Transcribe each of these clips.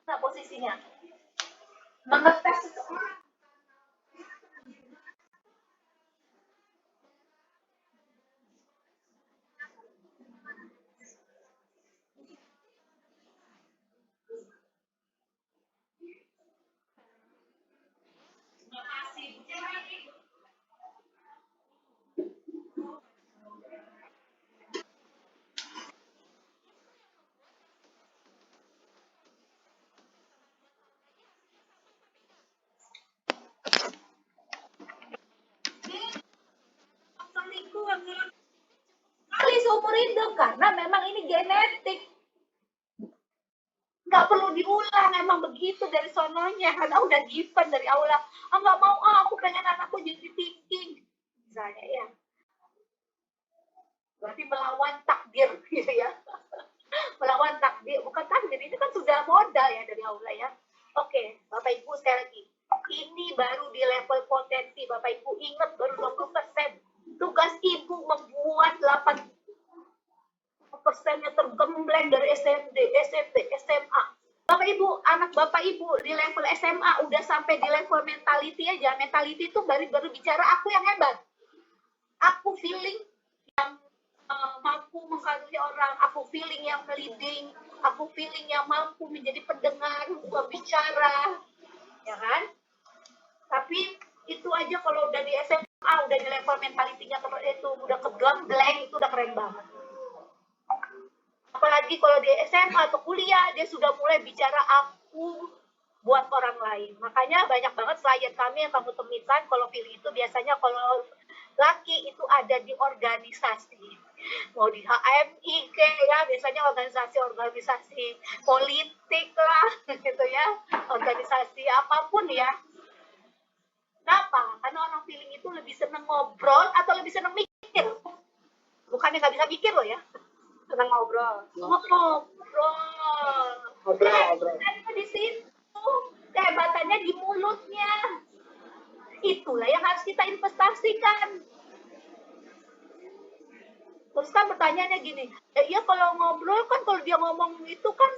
Nah, posisinya mengetes seseorang. Selingkuh kali seumur hidup karena memang ini genetik, nggak perlu diulang, emang begitu dari sononya karena udah given dari Allah. Nggak mau, aku pengen anakku jadi thinking misalnya ya, berarti melawan takdir gitu ya. Melawan takdir, bukan takdir, itu kan sudah modal ya dari Allah ya. Oke, Bapak Ibu sekali lagi, ini baru di level potensi. Bapak Ibu ingat baru 20%. Tugas Ibu membuat 80%-nya tergembleng dari SMP, SMA. Bapak Ibu, anak Bapak Ibu di level SMA udah sampai di level mentality aja. Mentality itu baru bicara aku yang hebat. Aku feeling yang mampu menghargai orang, aku feeling yang leading, aku feeling yang mampu menjadi pendengar, berbicara, ya kan? Tapi itu aja kalau udah di SMA, udah di level mentalitinya itu udah kegembleng, itu udah keren banget. Apalagi kalau di SMA atau kuliah, dia sudah mulai bicara aku buat orang lain. Makanya banyak banget klien kami yang kamu temukan kalau pilih itu biasanya kalau laki itu ada di organisasi. Mau di HMI ke ya, biasanya organisasi politik lah gitu ya, organisasi apapun ya. Kenapa? Karena orang feeling itu lebih seneng ngobrol atau lebih seneng mikir. Bukannya nggak bisa mikir loh ya. Seneng ngobrol. Ngobrol. Dan di situ kehebatannya di mulutnya. Itulah yang harus kita investasikan. Terus kan pertanyaannya gini, ya kalau ngobrol kan kalau dia ngomong itu kan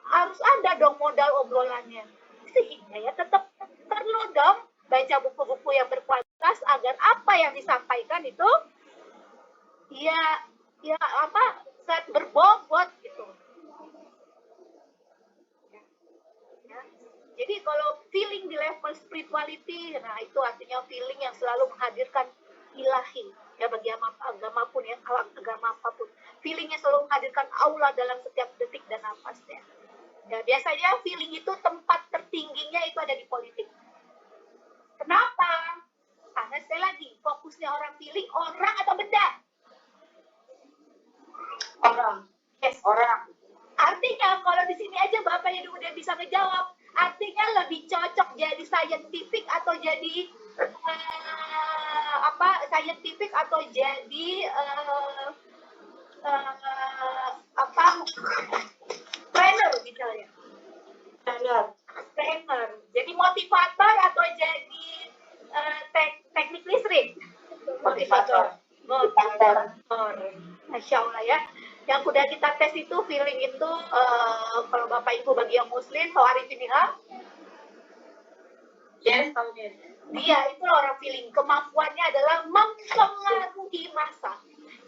harus ada dong modal obrolannya. Sehingga ya tetap perlu dong baca buku-buku yang berkualitas agar apa yang disampaikan itu ya apa berbobot gitu. Ya. Jadi kalau feeling di level spirituality, nah itu artinya feeling yang selalu menghadirkan ilahi ya bagi agama pun ya, agama apapun, feelingnya selalu menghadirkan Allah dalam setiap detik dan nafasnya. Ya biasanya feeling itu tempat tertingginya itu ada di politik. Kenapa? Karena sekali lagi fokusnya orang feeling orang atau benda? Orang. Yes, orang. Artinya kalau di sini aja Bapak yang udah bisa ngejawab, artinya lebih cocok jadi scientific atau jadi scientific atau jadi trainer misalnya. Trainer. Jadi motivator atau jadi teknik listrik. Motivator. Masya Allah ya. Yang udah kita tes itu feeling itu kalau Bapak Ibu bagi yang muslim Tawarif Finiha Yes, tahu dia. Dia itu orang feeling. Kemampuannya adalah mempengaruhi massa.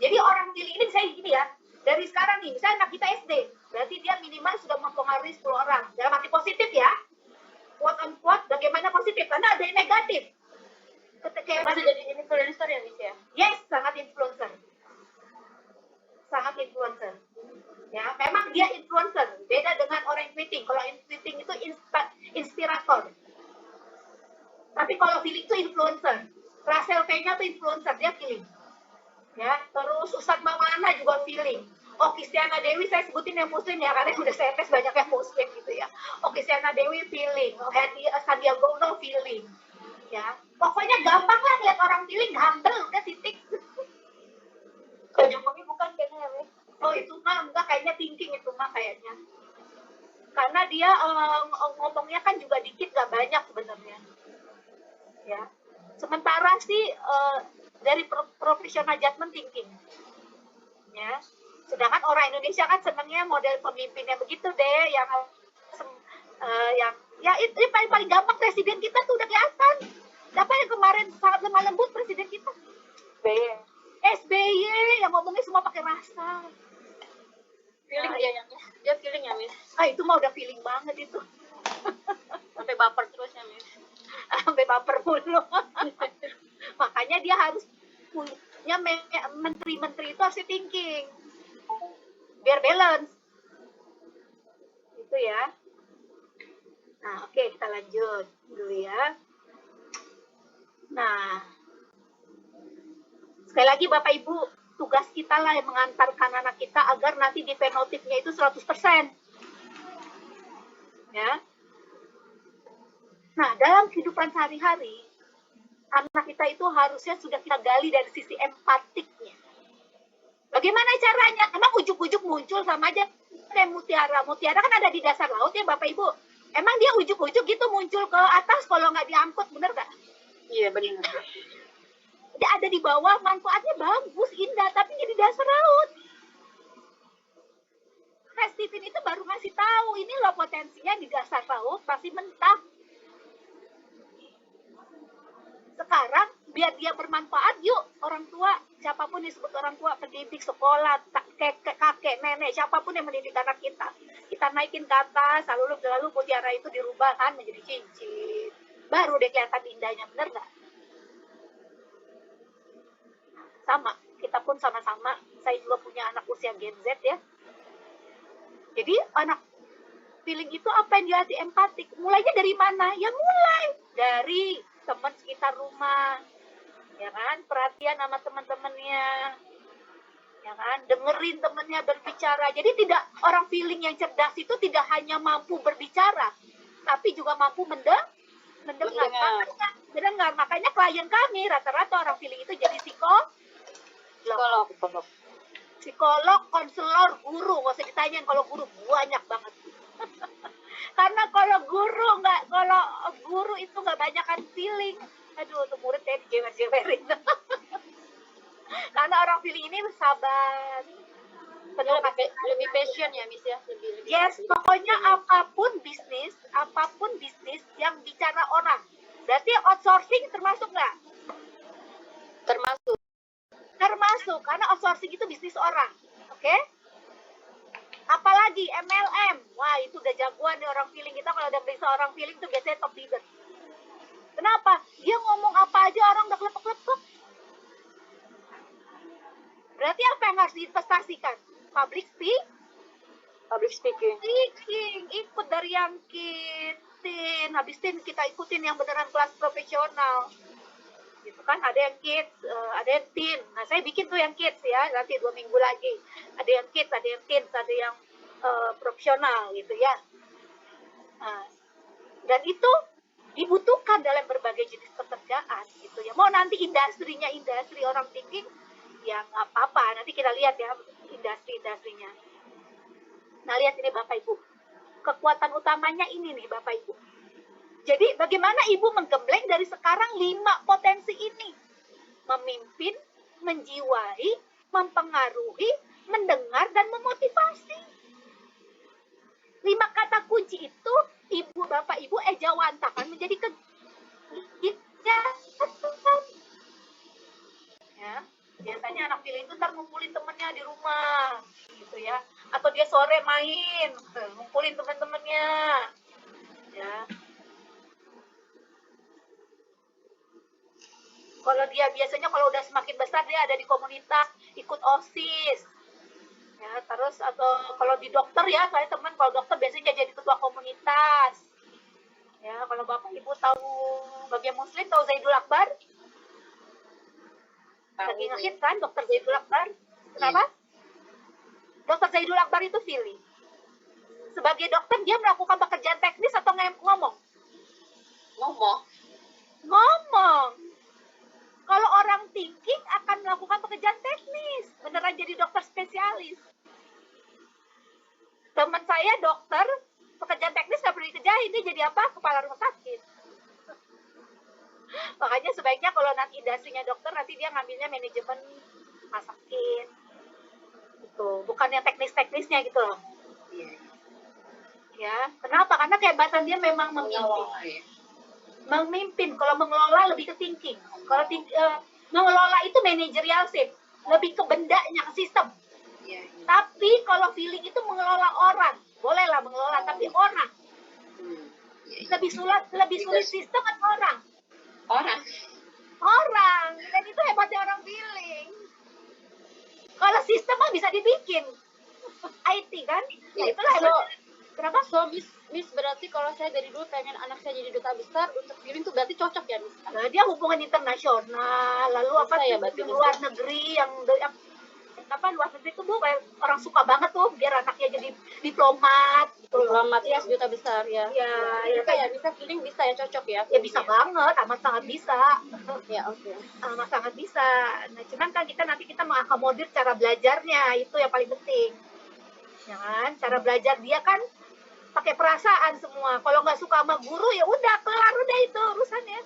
Jadi orang feeling ini misalnya gini ya, dari sekarang nih, misalnya anak kita SD, berarti dia minimal sudah mempengaruhi 10 orang. Dalam arti positif ya. Quote on quote, bagaimana positif? Karena ada yang negatif. Ketika Masih jadi influencer ya, Miss ya? yes, sangat influencer. Sangat influencer. Ya, memang dia influencer. Beda dengan orang yang tweeting. Kalau tweeting itu inspirator. Tapi kalau feeling itu influencer. Russell P-nya itu influencer, dia feeling. Ya, terus Ustadz Maulana juga feeling. Kristiana Dewi saya sebutin yang muslim ya, karena udah saya tes banyak yang muslim gitu ya. Kristiana Dewi feeling, Sandiaga Uno feeling. Ya, pokoknya gampang lah lihat orang feeling, humble udah titik. Kalau Jokowi bukan kayaknya ya, Miss? Oh itu mah enggak, kayaknya thinking itu mah kayaknya. Karena dia ngomongnya kan juga dikit, gak banyak sebenarnya. Ya, sementara sih dari professional judgment thinking. Ya, sedangkan orang Indonesia kan senangnya model pemimpinnya begitu deh, yang ya itu paling gampang. Presiden kita tuh udah kelihatan. Siapa yang kemarin sangat lemah lembut presiden kita? SBY yang ngomongnya semua pakai rasa. Feeling dia feeling ya, Miss? Itu mah udah feeling banget itu. Sampai baper terus ya, Miss? Sampai baper mulu. Makanya dia harus punya menteri-menteri itu harus thinking biar balance itu ya. Nah oke, kita lanjut dulu ya. Nah sekali lagi Bapak Ibu, tugas kita lah yang mengantarkan anak kita agar nanti di fenotipnya itu 100%. Ya. Nah, dalam kehidupan sehari-hari, anak kita itu harusnya sudah kita gali dari sisi empatiknya. Bagaimana caranya? Emang ujuk-ujuk muncul sama aja kayak mutiara. Mutiara kan ada di dasar laut ya Bapak Ibu. Emang dia ujuk-ujuk gitu muncul ke atas kalau nggak diangkut, bener nggak? Iya, benar. Dia ada di bawah, manfaatnya bagus, indah, tapi di dasar laut. Nah, Stephen itu baru ngasih tahu, ini loh potensinya di dasar laut, pasti mentah. Sekarang biar dia bermanfaat, yuk orang tua, siapapun disebut orang tua, pendidik, sekolah, kakek, nenek, siapapun yang mendidik anak kita naikin ke atas, lalu mutiara itu dirubah kan menjadi cincin, baru deh kelihatan indahnya, bener nggak? Sama, kita pun sama-sama, saya juga punya anak usia Gen Z ya. Jadi anak feeling itu apa yang dilatih empatik, mulainya dari mana? Ya mulai dari teman sekitar rumah, ya kan, perhatian sama teman-temannya, ya kan, dengerin temennya berbicara. Jadi tidak, orang feeling yang cerdas itu tidak hanya mampu berbicara, tapi juga mampu mendengar. Makanya klien kami rata-rata orang feeling itu jadi psikolog, konselor, guru. Nggak usah ditanyain, kalau guru banyak banget. Karena kalau guru itu nggak banyak kan feeling. Aduh, tuh murid kayak dijewer-jewerin. Karena orang feeling ini sabar, penuh lebih passion ya, Miss ya? Lebih yes, pokoknya apapun bisnis yang bicara orang. Berarti outsourcing termasuk nggak? Termasuk, karena outsourcing itu bisnis orang. Oke? Apalagi MLM. Wah, itu udah jagoan nih orang feeling. Kita kalau udah bisa orang feeling itu biasanya top leader. Kenapa? Dia ngomong apa aja orang udah klepek-klepek. Berarti apa yang harus diinvestasikan? Public speaking. Ikut dari yang kitin. Habis itu kita ikutin yang beneran kelas profesional. Gitu kan, ada yang kids, ada yang teen. Nah, saya bikin tuh yang kids ya, nanti 2 minggu lagi. Ada yang kids, ada yang teens, ada yang profesional gitu ya. Nah, dan itu dibutuhkan dalam berbagai jenis pekerjaan gitu ya. Mau nanti industrinya industri orang thinking, ya nggak apa-apa. Nanti kita lihat ya industri-industrinya. Nah, lihat ini Bapak Ibu. Kekuatan utamanya ini nih Bapak Ibu. Jadi bagaimana Ibu menggembleng dari sekarang 5 potensi ini? Memimpin, menjiwai, mempengaruhi, mendengar, dan memotivasi. 5 kata kunci itu Ibu, Bapak, Ibu ejawantakan menjadi main, ngumpulin teman-temannya, ya. Kalau dia biasanya kalau udah semakin besar dia ada di komunitas, ikut OSIS, ya. Terus atau kalau di dokter ya, saya teman kalau dokter biasanya jadi ketua komunitas, ya. Kalau bapak ibu tahu bagian muslim, tahu Zaidul Akbar, lagi ngehit kan dokter Zaidul Akbar, kenapa? Dokter Zaidul Akbar itu feeling. Sebagai dokter dia melakukan pekerjaan teknis atau ngomong? Ngomong. Kalau orang thinking akan melakukan pekerjaan teknis, beneran jadi dokter spesialis. Teman saya dokter, pekerjaan teknis nggak perlu dikerjain, dia jadi apa? Kepala rumah sakit. Makanya sebaiknya kalau nanti industrinya dokter, nanti dia ngambilnya manajemen rumah sakit. Gitu. Bukan yang teknis-teknisnya gitu loh. Ya, kenapa? Karena kehebatan dia memang memimpin. Memimpin, kalau mengelola lebih ke thinking. Kalau mengelola itu managerial shift, lebih ke bendanya, ke sistem. Tapi kalau feeling itu mengelola orang, bolehlah mengelola, tapi orang. Lebih sulit sistem atau orang? Orang. Dan itu hebatnya orang feeling. Kalau sistem mah bisa dibikin. IT kan? Itulah hebatnya. Kenapa? So, Miss berarti kalau saya dari dulu pengen anak saya jadi duta besar, untuk feeling tuh berarti cocok ya, Miss? Nah, dia hubungan internasional, lalu Bisa apa ya, tuh berarti di luar negeri yang apa luar negeri tuh Bu, kayak orang suka banget tuh biar anaknya jadi diplomat gitu loh. Selamat ya, duta besar ya. Ya, Bisa ya, bisa feeling bisa ya, cocok ya. Ya bisa banget, amat sangat bisa. Ya, oke. Amat sangat bisa. Nah, cuman kan nanti kita mengakomodir cara belajarnya, itu yang paling penting. Ya kan? Cara belajar dia kan pakai perasaan semua. Kalau nggak suka sama guru ya udah kelar udah itu urusannya.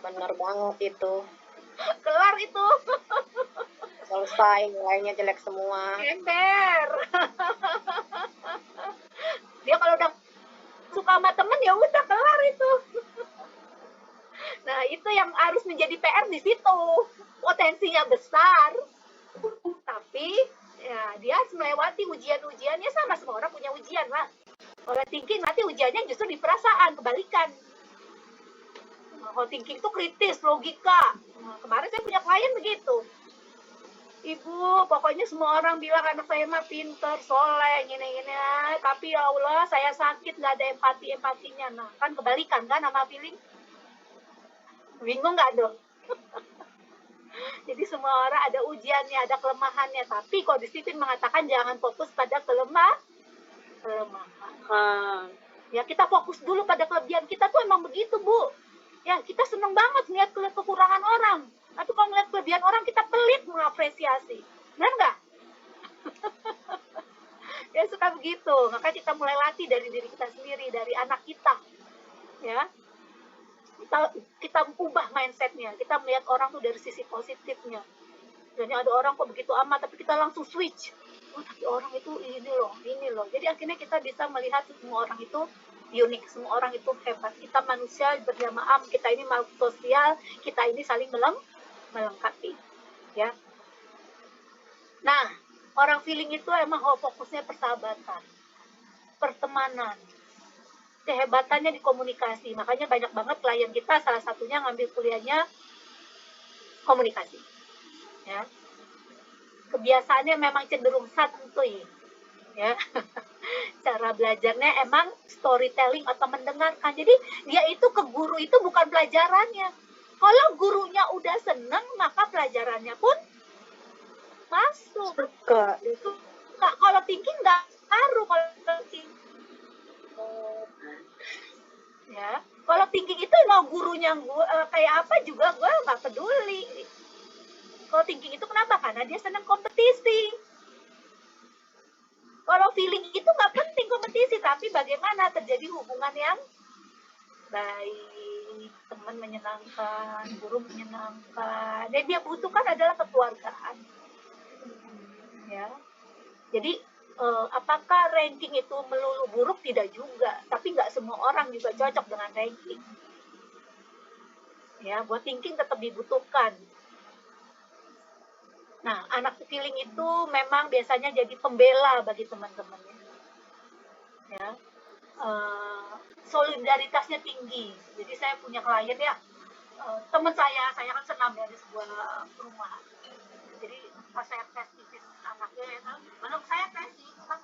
Bener banget itu. Kelar itu. Selesai, nilainya jelek semua. Ember. Dia kalau udah suka sama temen ya udah kelar itu. Nah, itu yang harus menjadi PR di situ. Potensinya besar. Tapi ya dia harus melewati ujian-ujiannya, sama semua orang punya ujian lah. Kalau thinking nanti ujiannya justru di perasaan, kebalikan. Kalau thinking itu kritis, logika. Nah, kemarin saya punya klien begitu. Ibu, pokoknya semua orang bilang anak saya mah pinter, soleh, gini-gini. Tapi ya Allah, saya sakit, nggak ada empati-empatinya. Nah, kan kebalikan kan sama feeling. Bingung nggak dong? Jadi semua orang ada ujiannya, ada kelemahannya. Tapi kalau disiplin mengatakan jangan fokus pada kelemahan. Ya kita fokus dulu pada kelebihan kita tuh emang begitu Bu. Ya kita seneng banget lihat kekurangan orang. Tapi kalau melihat kelebihan orang kita pelit mengapresiasi. Benar nggak? Ya suka begitu. Maka kita mulai latih dari diri kita sendiri, dari anak kita. Ya. Kita ubah mindsetnya. Kita melihat orang tuh dari sisi positifnya. Dan ada orang kok begitu amat, tapi kita langsung switch. Oh, tapi orang itu ini loh. Jadi akhirnya kita bisa melihat semua orang itu unik, semua orang itu hebat. Kita manusia berjamaah, kita ini makhluk sosial, kita ini saling melengkapi. Ya. Nah, orang feeling itu emang fokusnya persahabatan, pertemanan, kehebatannya di komunikasi. Makanya banyak banget klien kita salah satunya ngambil kuliahnya komunikasi. Ya. Kebiasaannya memang cenderung santuy. Ya. Cara belajarnya emang storytelling atau mendengarkan. Jadi dia itu ke guru itu bukan pelajarannya. Kalau gurunya udah seneng, maka pelajarannya pun masuk. Kalau thinking nggak ngaruh kalau thinking. Ya, kalau thinking itu mau gurunya kayak apa juga gue nggak peduli. Kalau thinking itu kenapa? Karena dia senang kompetisi. Kalau feeling itu nggak penting kompetisi, tapi bagaimana terjadi hubungan yang baik, teman menyenangkan, guru menyenangkan. Dan dia butuhkan adalah kekeluargaan. Ya, jadi apakah ranking itu melulu buruk? Tidak juga, tapi nggak semua orang juga cocok dengan ranking. Ya, buat thinking tetap dibutuhkan. Nah, anak feeling itu memang biasanya jadi pembela bagi teman-temannya. ya. Eh, Solidaritasnya tinggi. Jadi saya punya klien ya, teman saya kan senam ya di sebuah perumahan. Jadi pas saya tes tipis anaknya ya kan, belum saya tes sih, pas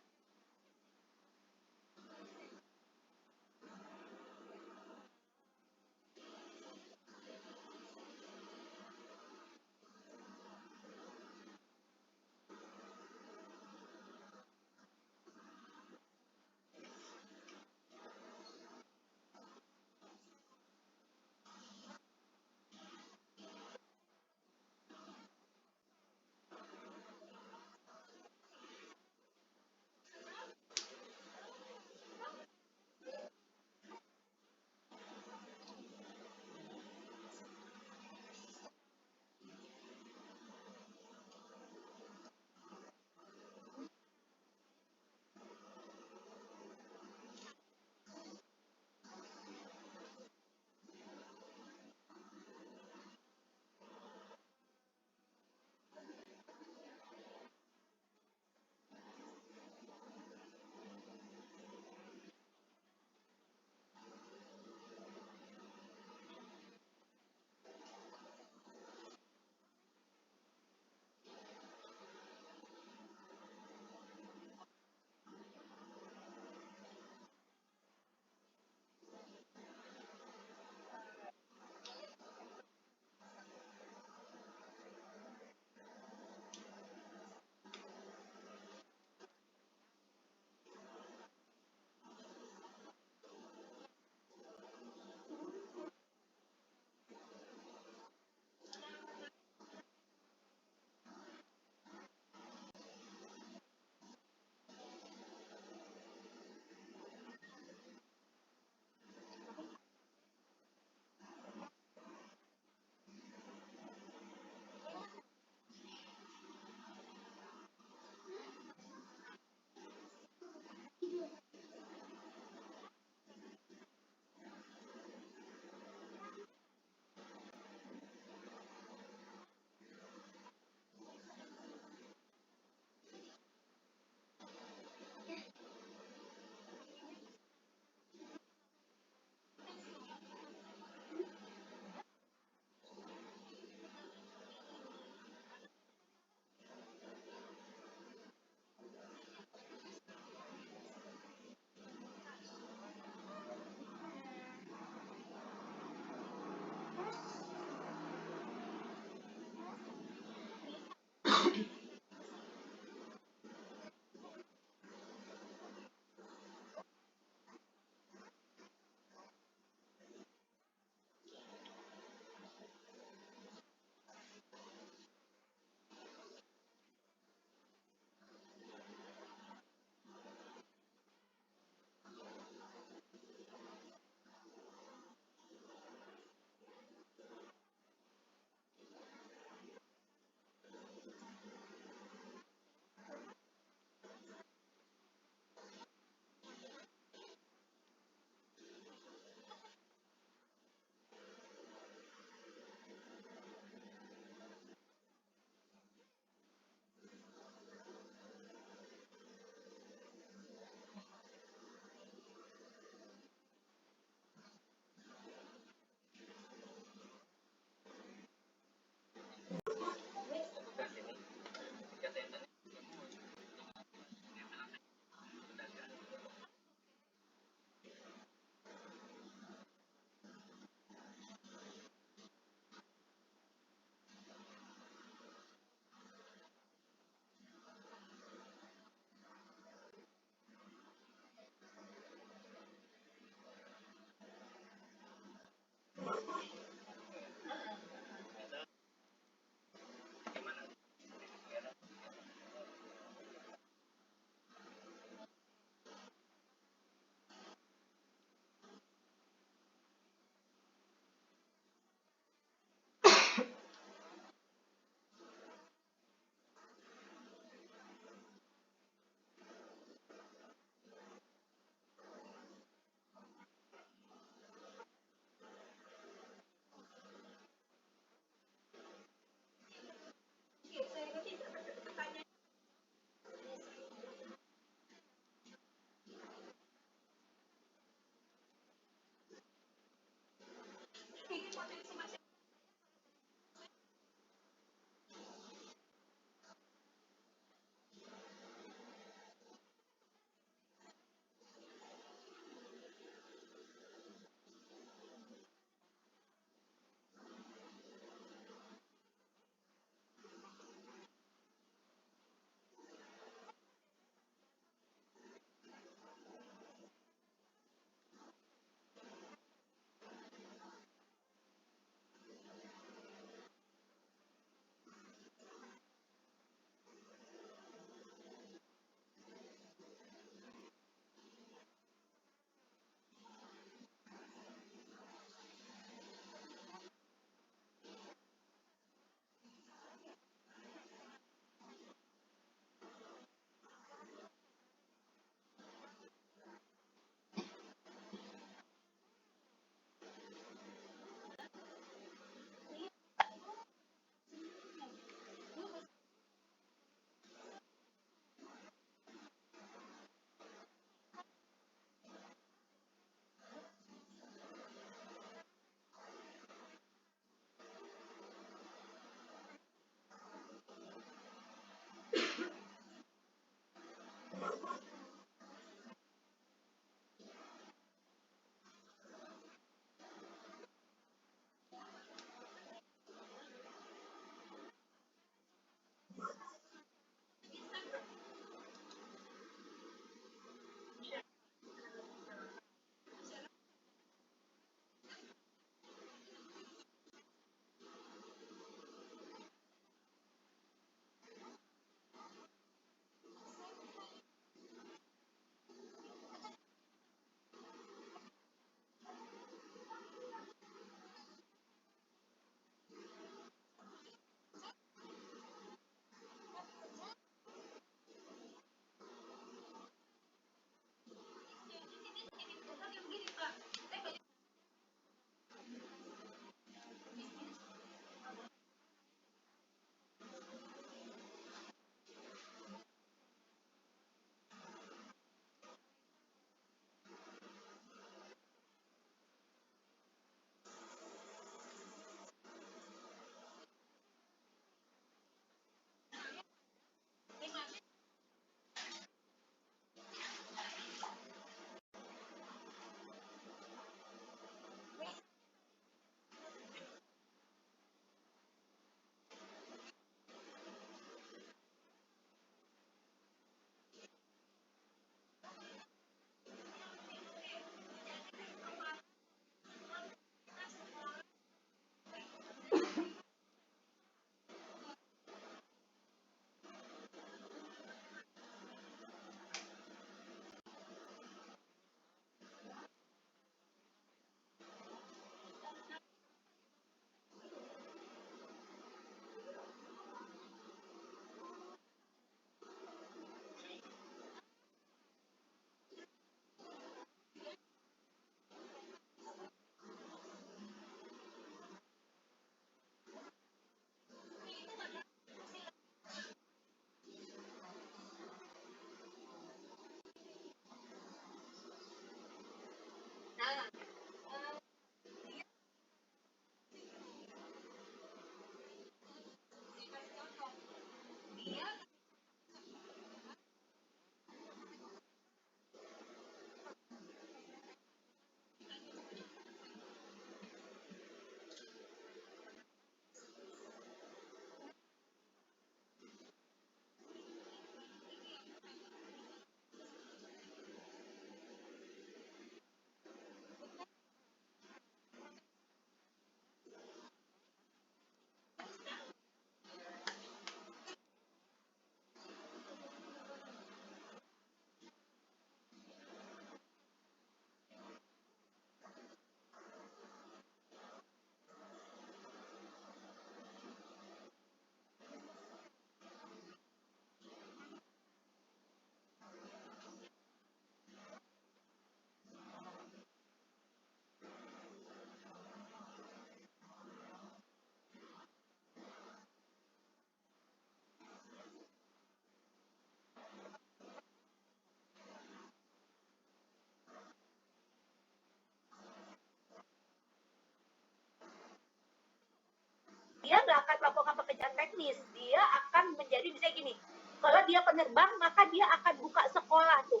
dia nggak akan melakukan pekerjaan teknis, dia akan menjadi misalnya gini, kalau dia penerbang maka dia akan buka sekolah tuh,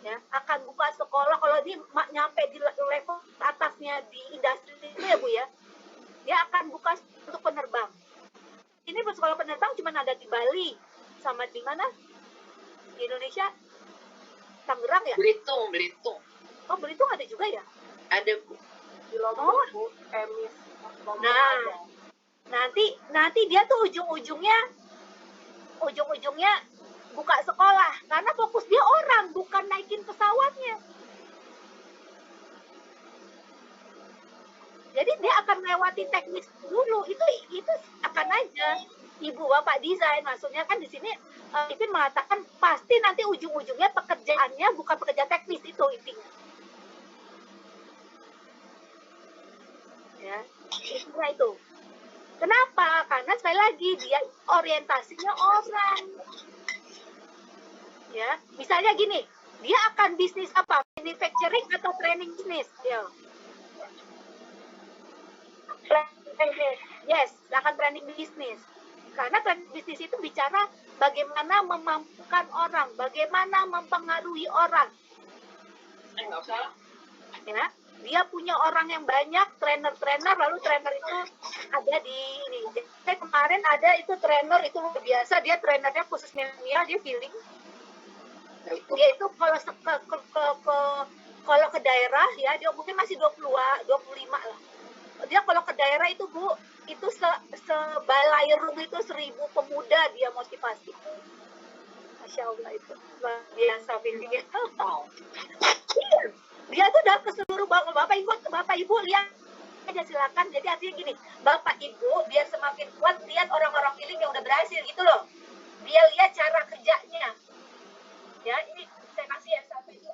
ya akan buka sekolah. Kalau dia nyampe di level atasnya di industri itu ya Bu ya, dia akan buka untuk penerbang. Ini sekolah penerbang cuma ada di Bali sama di mana di Indonesia, Tangerang ya? Belitung. Oh Belitung ada juga ya? Ada Bu. Di Lombok, Bu, Emis. Nah, nanti dia tuh ujung-ujungnya buka sekolah, karena fokus dia orang, bukan naikin pesawatnya. Jadi dia akan melewati teknis dulu, itu akan aja. Ibu bapak desain, maksudnya kan di sini Ipin mengatakan pasti nanti ujung-ujungnya pekerjaannya bukan pekerjaan teknis, itu intinya. Ya, intinya itu. Kenapa? Karena sekali lagi dia orientasinya orang. Ya, misalnya gini, dia akan bisnis apa? Manufacturing atau training bisnis? Ya. Yes, akan training bisnis. Karena training bisnis itu bicara bagaimana memampukan orang, bagaimana mempengaruhi orang. Nggak usah. Ya, dia punya orang yang banyak, trainer, lalu trainer itu ada di ini. Jadi kemarin ada itu trainer itu luar biasa, dia trainernya khusus milenial, dia feeling. Dia itu kalau ke daerah ya, dia mungkin masih 25 lah. Dia kalau ke daerah itu Bu, itu sebalairum itu 1000 pemuda dia motivasi. Masya Allah itu luar biasa feelingnya. Dia tuh udah ke seluruh bapak ibu lihat aja silakan. Jadi artinya gini, bapak ibu biar semakin kuat lihat orang-orang feeling yang udah berhasil gitu loh. Dia lihat cara kerjanya. Ya ini saya kasih ya satu itu.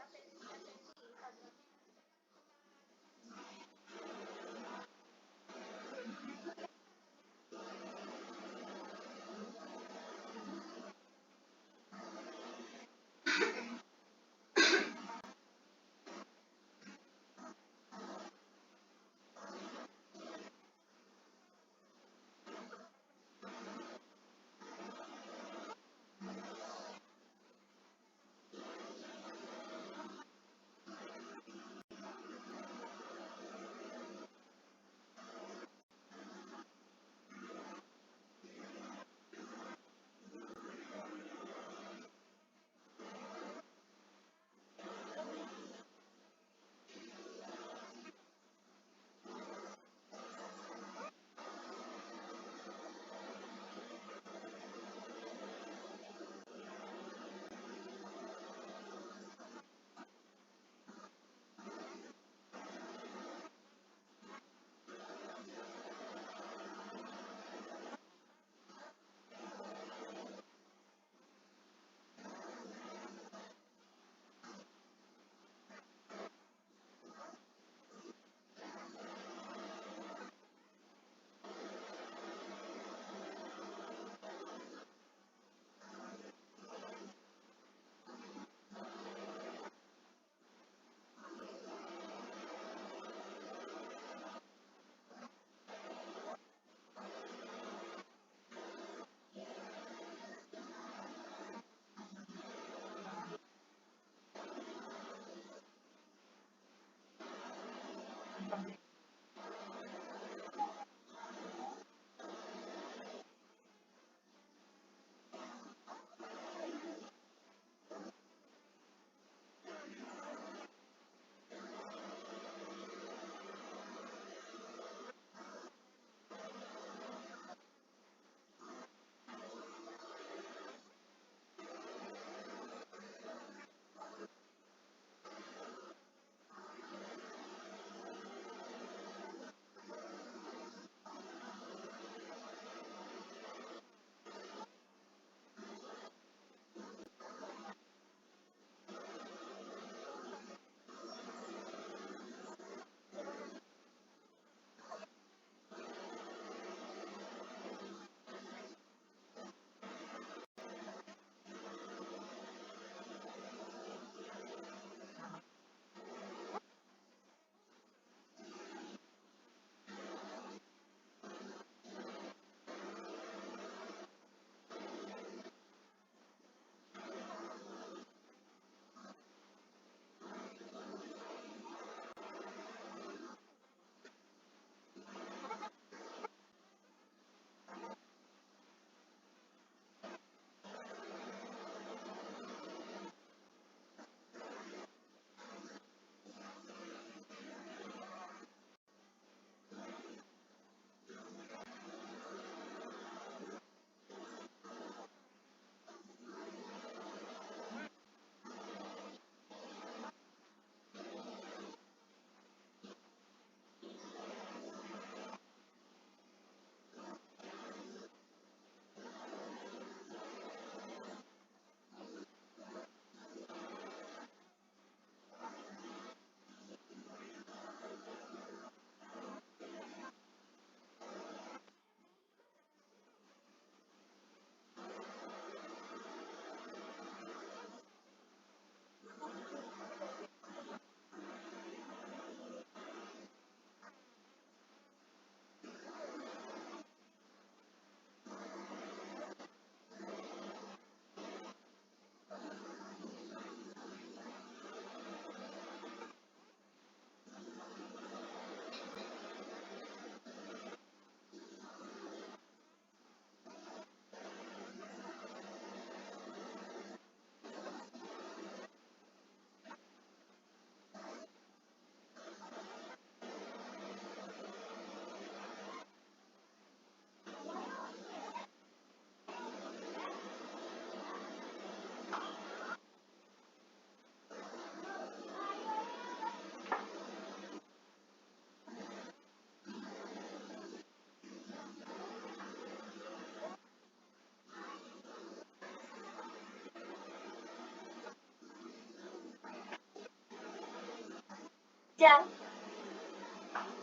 Ya,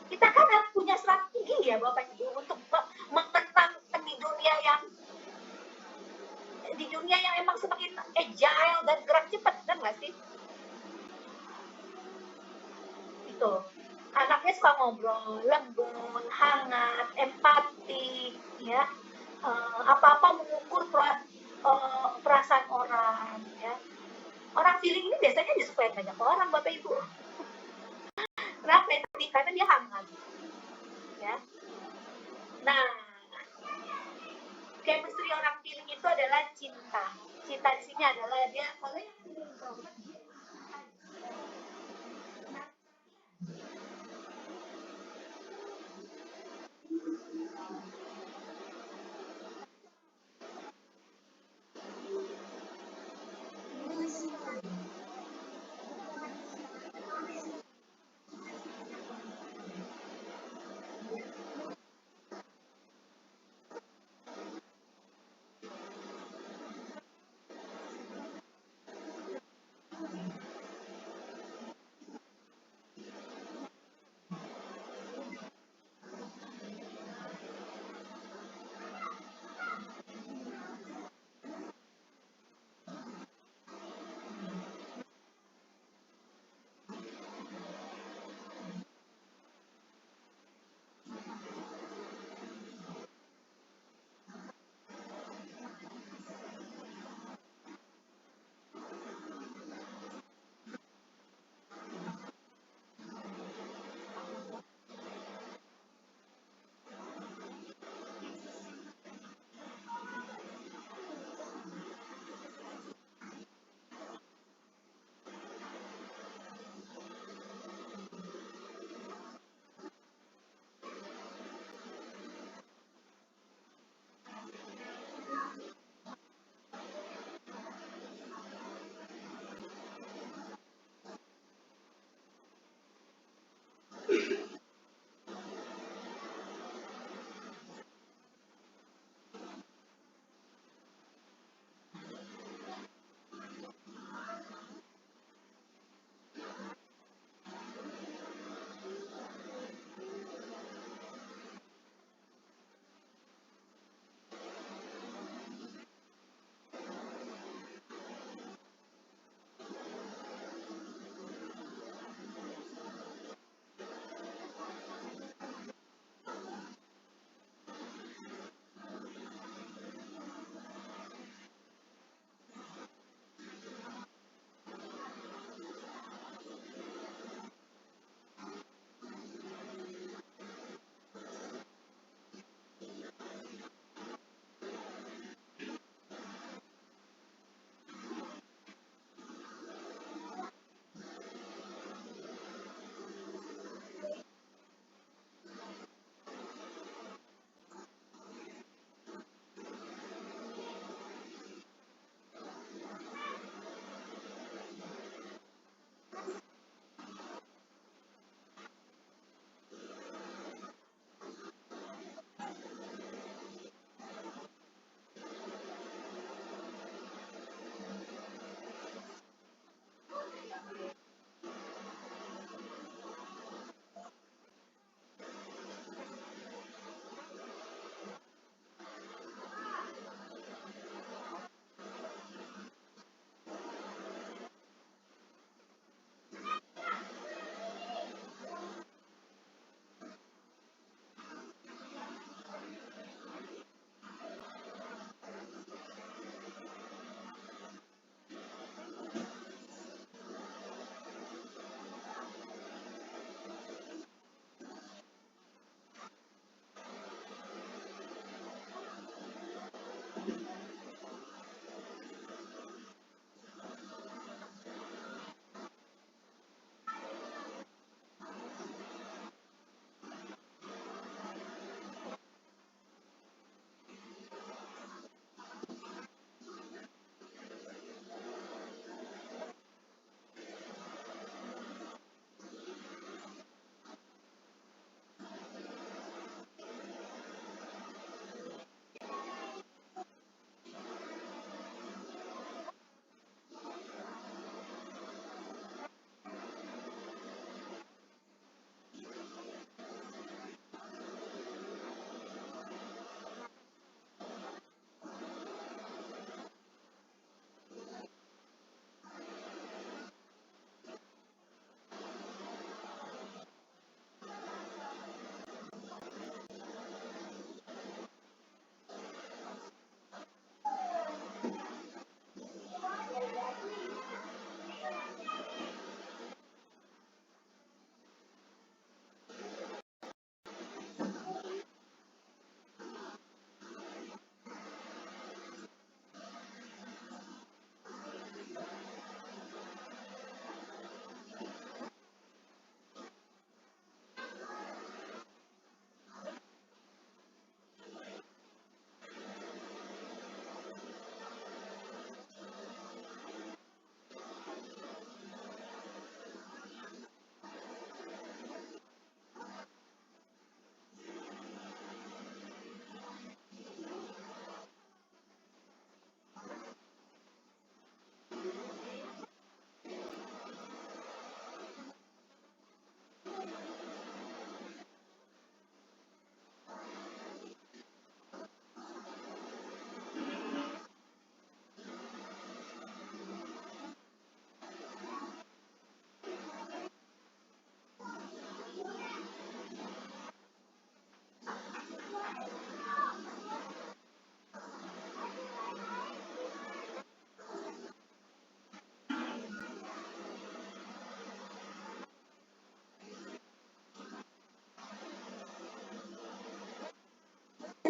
kita kan harus punya strategi ya Bapak Ibu untuk mengenangkan di dunia yang emang semakin agile dan gerak cepat, kan nggak sih? Itu anaknya suka ngobrol, lembut, hangat, empati, ya. Apa-apa mengukur perasaan orang, ya. Orang feeling ini biasanya disukai banyak orang, Bapak Ibu. Kenapa itu? Karena dia hangat, ya. Nah, chemistry orang feeling itu adalah cinta. Cinta di sini adalah dia kalau yang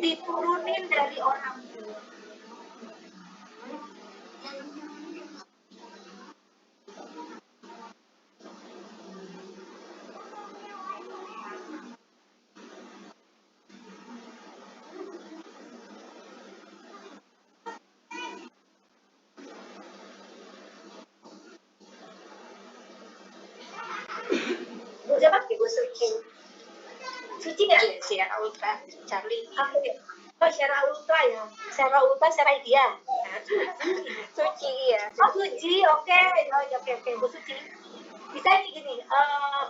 diturunin dari orang tua. Bu siapa? Ibu Suci. Suci ya? Sierra Ultra. Charlie. Aku ya. Oh, Syara Ultra ya. Syara Ultra, Syara Idia. Suci ya. Oh, Suci, oke. Oh, ya, oke, Bu Suci. Bisa nih gini,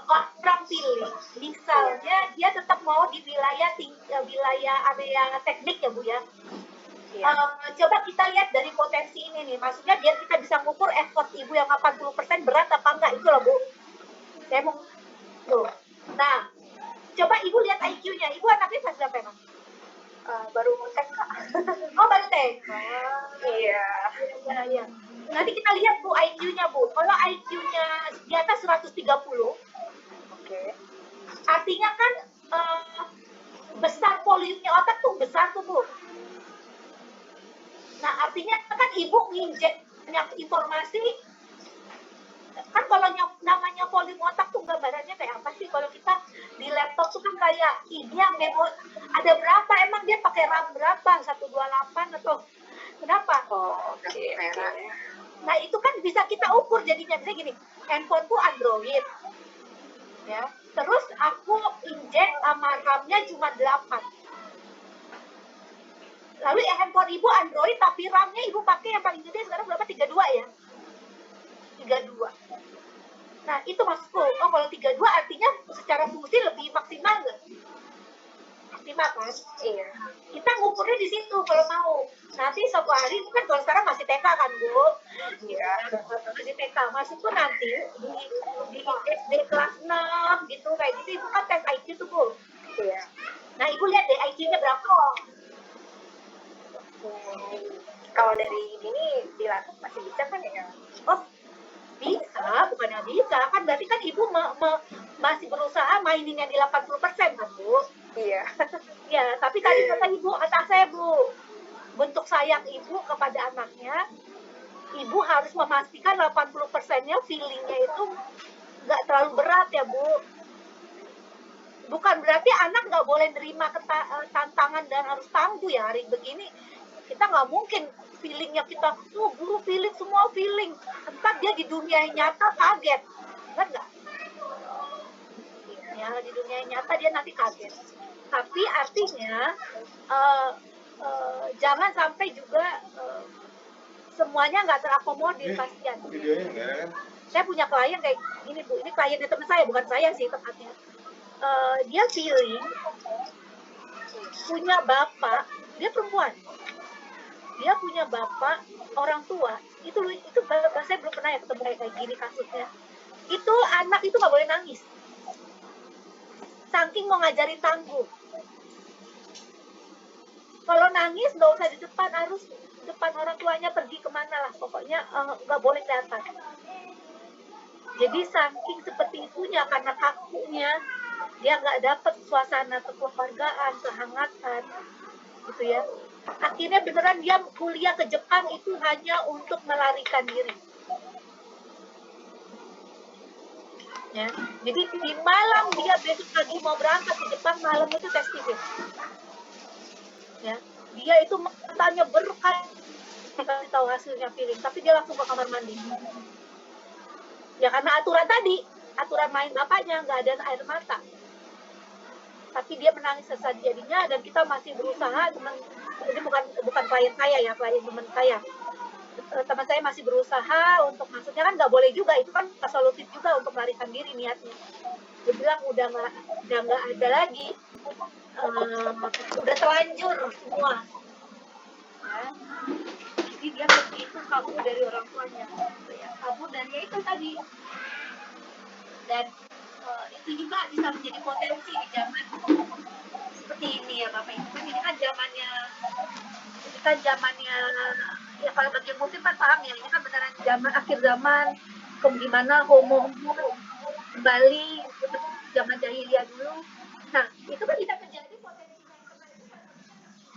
orang pilih, misalnya dia tetap mau di wilayah area teknik ya Bu ya. Iya. Coba kita lihat dari potensi ini nih, maksudnya biar kita bisa ngukur effort ibu yang 80% berat apa enggak, itu loh Bu. Saya mau tuh. Nah, coba ibu lihat IQ-nya. Ibu anaknya kelas berapa emang? Baru TK. Oh, baru TK. Iya. Ya. Nanti kita lihat Bu IQ-nya Bu. Kalau IQ-nya di atas 130, Oke. artinya kan besar volumenya otak tuh besar tuh Bu. Nah, artinya kan ibu nginjek banyak informasi. Kan kalau namanya volume otak tuh gambarannya kayak apa sih? Kalau kita di laptop tuh kan kayak ini yang memori ada berapa, emang dia pakai RAM berapa, 128 atau kenapa? Oh, oke. Merah. Nah, itu kan bisa kita ukur jadinya. Bisa gini, handphone tuh Android ya, terus aku injek sama RAM-nya cuma 8. Lalu ya handphone ibu Android tapi RAM-nya ibu pakai yang paling gede sekarang berapa? 32 ya? 32. Nah, itu maksudku. Oh, kalau 32 artinya secara fungsi lebih maksimal nggak? Maksimal kan? Iya. Kita ngukurnya di situ kalau mau. Nanti suatu hari itu kan kalau sekarang masih TK kan Bu? Iya. Masih TK. Maksudku nanti di SD kelas 6 gitu kayak gitu ibu kan tes IQ tuh Bu. Iya. Nah, ibu lihat deh IQ-nya berapa. Kalau dari ini dilatih masih bisa kan ya? Oh, bisa, bukannya bisa. Kan berarti kan ibu masih berusaha mainin yang di 80% kan Bu? Iya. Ya, tapi tadi kata ibu, kata saya Bu, bentuk sayang ibu kepada anaknya, ibu harus memastikan 80%-nya feeling-nya itu nggak terlalu berat ya Bu. Bukan berarti anak nggak boleh nerima tantangan dan harus tangguh ya hari begini. Kita nggak mungkin feelingnya kita, guru feeling, semua feeling. Entar dia di dunia nyata kaget. Benar nggak? Ya, di dunia nyata dia nanti kaget. Tapi artinya, jangan sampai juga semuanya nggak terakomodir kasihan. Videonya enggak ada kan? Saya punya klien kayak gini Bu, ini kliennya teman saya, bukan saya sih tepatnya. Dia feeling, punya bapak, dia perempuan. Dia punya bapak, orang tua, itu saya belum pernah ya ketemu kayak gini kasusnya. Itu anak itu nggak boleh nangis. Saking mau ngajarin tangguh. Kalau nangis nggak usah di depan, harus depan orang tuanya, pergi kemana lah. Pokoknya nggak boleh kelihatan. Jadi saking seperti itunya karena kakunya, dia nggak dapet suasana kekeluargaan, kehangatan, gitu ya. Akhirnya beneran dia kuliah ke Jepang itu hanya untuk melarikan diri. Ya, jadi di malam dia besok pagi mau berangkat ke Jepang, malam itu tes TV. Ya, dia itu matanya berkali kasih tahu hasilnya feeling, tapi dia langsung ke kamar mandi. Ya karena aturan main bapaknya nggak ada air mata. Tapi dia menangis sejadinya dan kita masih berusaha, ini bukan klien saya ya, klien teman saya. Teman saya masih berusaha untuk, maksudnya kan nggak boleh juga, itu kan solutif juga untuk melarikan diri niatnya. Dia bilang udah nggak ada lagi, udah terlanjur semua. Ya. Jadi dia begitu kabur dari orang tuanya, ya, kabur dan ya itu tadi. Dan itu juga bisa menjadi potensi di zaman seperti ini ya Bapak Ibu. Ini kan zamannya ya kalau bagi muslim kan paham ya, ini kan beneran zaman akhir zaman, gimana homo kembali seperti zaman jahiliyah dulu. Nah, itu kan bisa terjadi potensi yang kena itu kan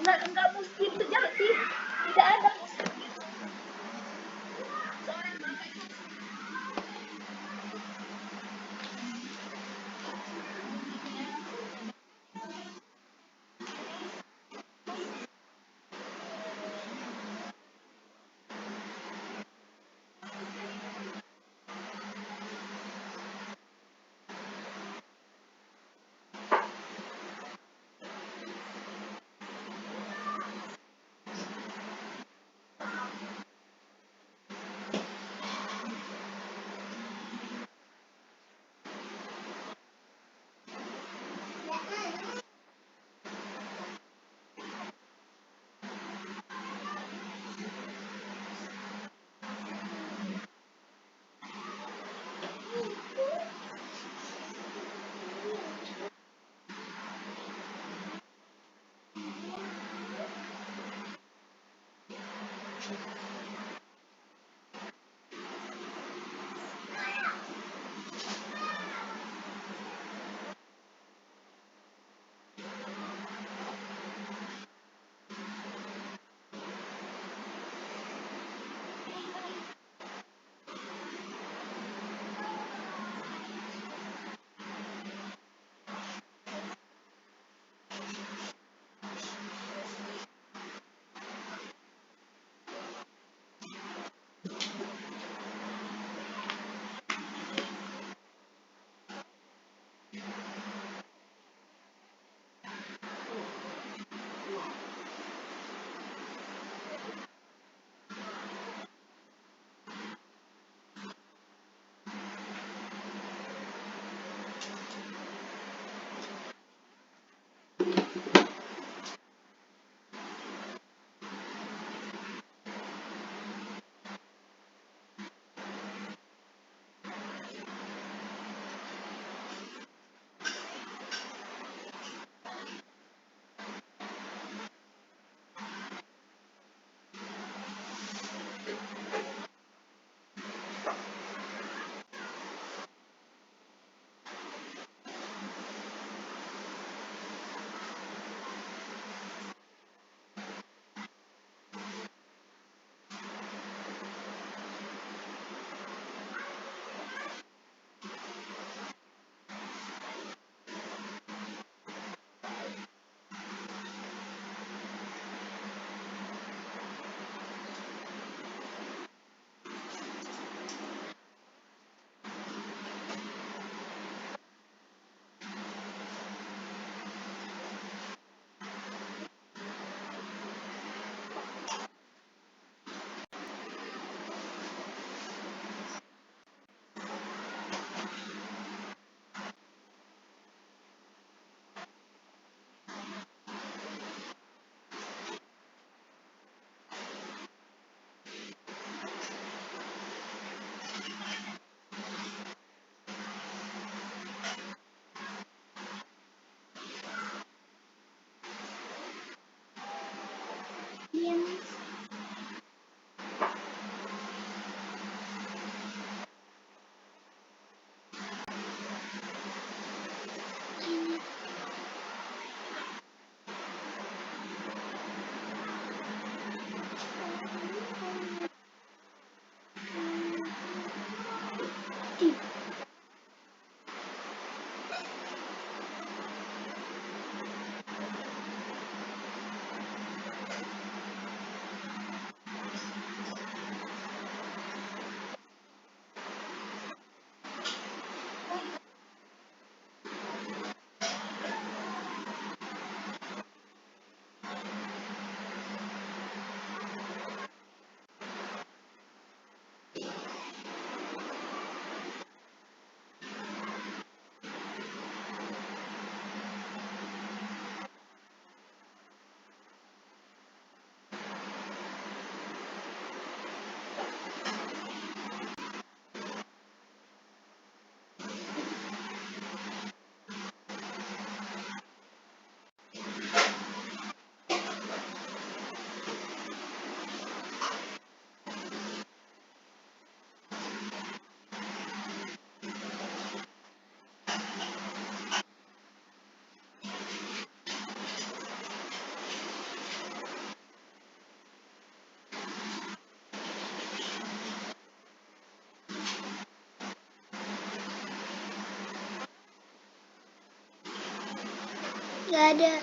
Nggak mesti terjadi, tidak ada mesti. Nggak ada.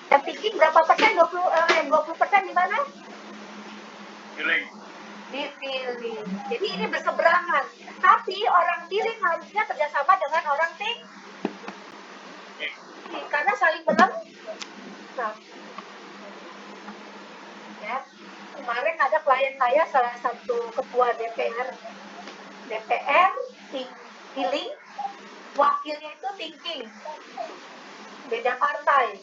Yang tinggi berapa persen? 20% di mana? Feeling. Di feeling. Jadi ini berseberangan. Tapi orang feeling harusnya kerjasama dengan orang tinggi. Karena saling melengkapi. Ya. Kemarin ada klien saya, salah satu ketua DPR feeling, wakilnya itu thinking. Beda partai.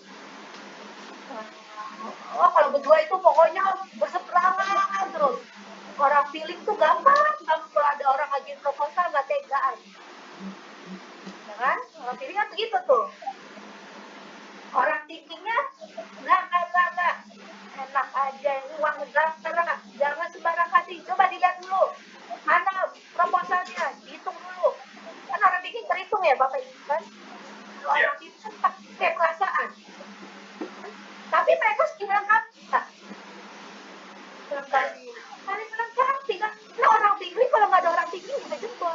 Oh, kalau berdua itu pokoknya berseberangan terus. Orang feeling tuh gampang kalau ada orang ngajuin proposal nggak tegaan. Ya kan? Orang feeling kan begitu tuh. Orang thinkingnya nggak. Enak aja, ini uang negara. Jangan sembarang kasih. Coba dilihat dulu. Mana proposalnya? Dihitung dulu. Kan orang thinking berhitung ya Bapak Ibu kan? Orang thinking kan pakai perasaan. Tapi mereka melengkapi. Saling melengkapi kan. Nah, orang tinggi kalau nggak ada orang tinggi juga jempol.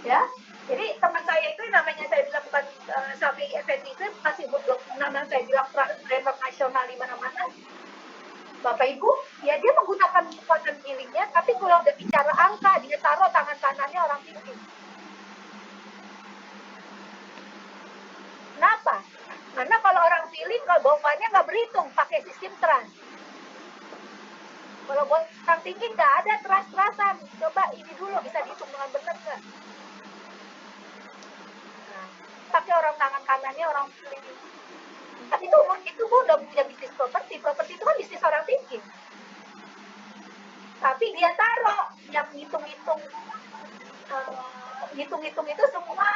Ya, jadi teman saya itu namanya saya bilang bukan Safi Effendi itu masih butuh nama saya bilang trainer nasional di mana-mana. Bapak Ibu, ya dia menggunakan kekuatan feelingnya, tapi kalau udah bicara angka dia taruh tangan kanannya orang tinggi. Kenapa? Karena kalau orang feeling, kalau bawaannya nggak berhitung, pakai sistem trust. Kalau buat orang tinggi nggak ada trust-trustan. Coba ini dulu bisa dihitung dengan benar nggak? Nah, pakai orang tangan kanannya orang feeling. Tapi itu udah punya bisnis properti. Properti itu kan bisnis orang tinggi. Tapi dia taruh yang hitung-hitung itu semua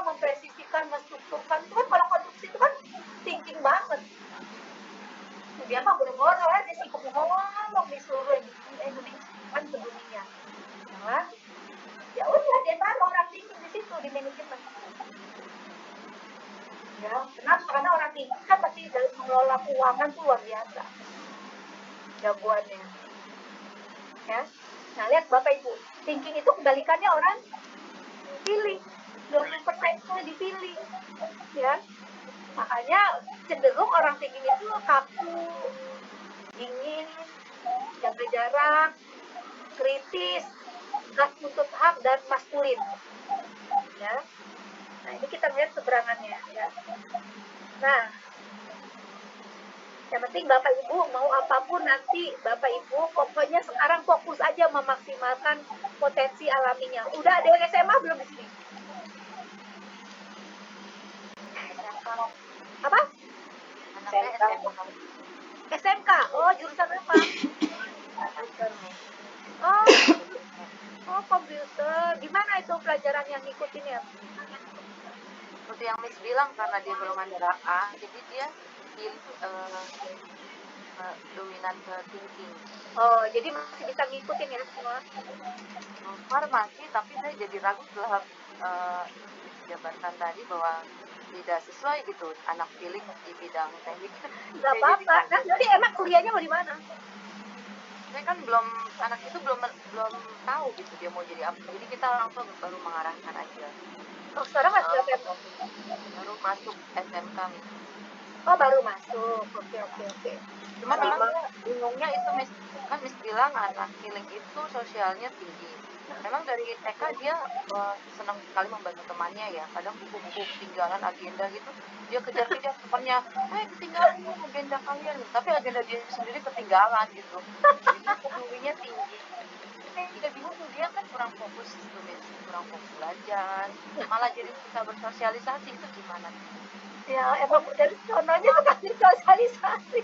mempresisikan, menstrukturkan itu kan kalau konstruksi itu kan thinking banget. Dia mah boro-boro aja sih ngomong di seluruh Indonesia kan sedunia. Nah, ya udah dia taruh orang tinggi di situ di manajemen. Ya, kenapa? Karena orang tinggi kan pasti dalam mengelola keuangan tuh luar biasa jagoannya. Ya, nah lihat Bapak Ibu, thinking itu kebalikannya orang pilih, 20% dipilih, ya. Makanya cenderung orang tinggi itu kaku, dingin, jaga jarak, kritis, gas tuntut hak dan maskulin. Ya. Nah ini kita lihat seberangannya. Ya. Nah Yang penting Bapak Ibu mau apapun nanti Bapak Ibu pokoknya sekarang fokus aja memaksimalkan potensi alaminya. Udah ada yang SMA belum di sini? Apa? SMK. Oh, jurusan apa? Oh, oh komputer. Gimana itu pelajaran yang ngikutin ya? Seperti yang Miss bilang, karena dia golongan darah A, jadi dia pilih dominan ke thinking. Oh, jadi masih bisa ngikutin ya semua? Farmasi, tapi saya jadi ragu setelah jabarkan tadi bahwa tidak sesuai gitu anak pilih di bidang teknik. Nggak apa-apa. Nah, jadi emang kuliahnya mau di mana? Saya kan anak itu belum tahu gitu dia mau jadi apa. Jadi kita langsung baru mengarahkan aja. Oh, sekarang masih SMK? Baru masuk SMK. Oh, baru masuk. Oke. Cuma memang bingungnya itu Miss bilang anak healing itu sosialnya tinggi. Memang dari TK dia senang sekali membantu temannya ya. Kadang buku-buku ketinggalan agenda gitu, dia kejar-kejar temannya, ketinggalan agenda kalian. Tapi agenda dia sendiri ketinggalan gitu. Jadi pedulinya tinggi. Saya tidak bingung, dia kan kurang fokus gitu, Miss. Kurang fokus belajar. Malah jadi kita bersosialisasi, itu gimana? Ya, emang dari sononya sekali sosialisasi.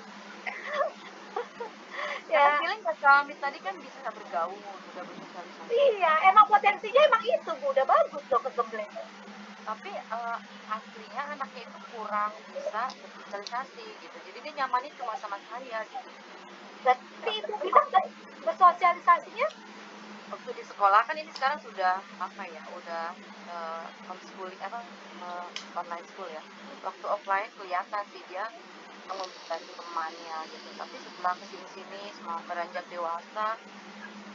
Ya, feeling kata Miss tadi kan bisa bergaul, udah bersosialisasi. Iya, emang potensinya emang itu, Bu. Udah bagus loh kegembleng. Tapi aslinya anaknya itu kurang bisa bersosialisasi gitu. Jadi dia nyamannya cuma sama saya gitu. Berarti itu bisa bersosialisasinya? Waktu di sekolah kan ini sekarang sudah udah homeschooling online school ya. Waktu offline kelihatan sih dia membantu temannya gitu. Tapi setelah kesini-sini semua beranjak dewasa,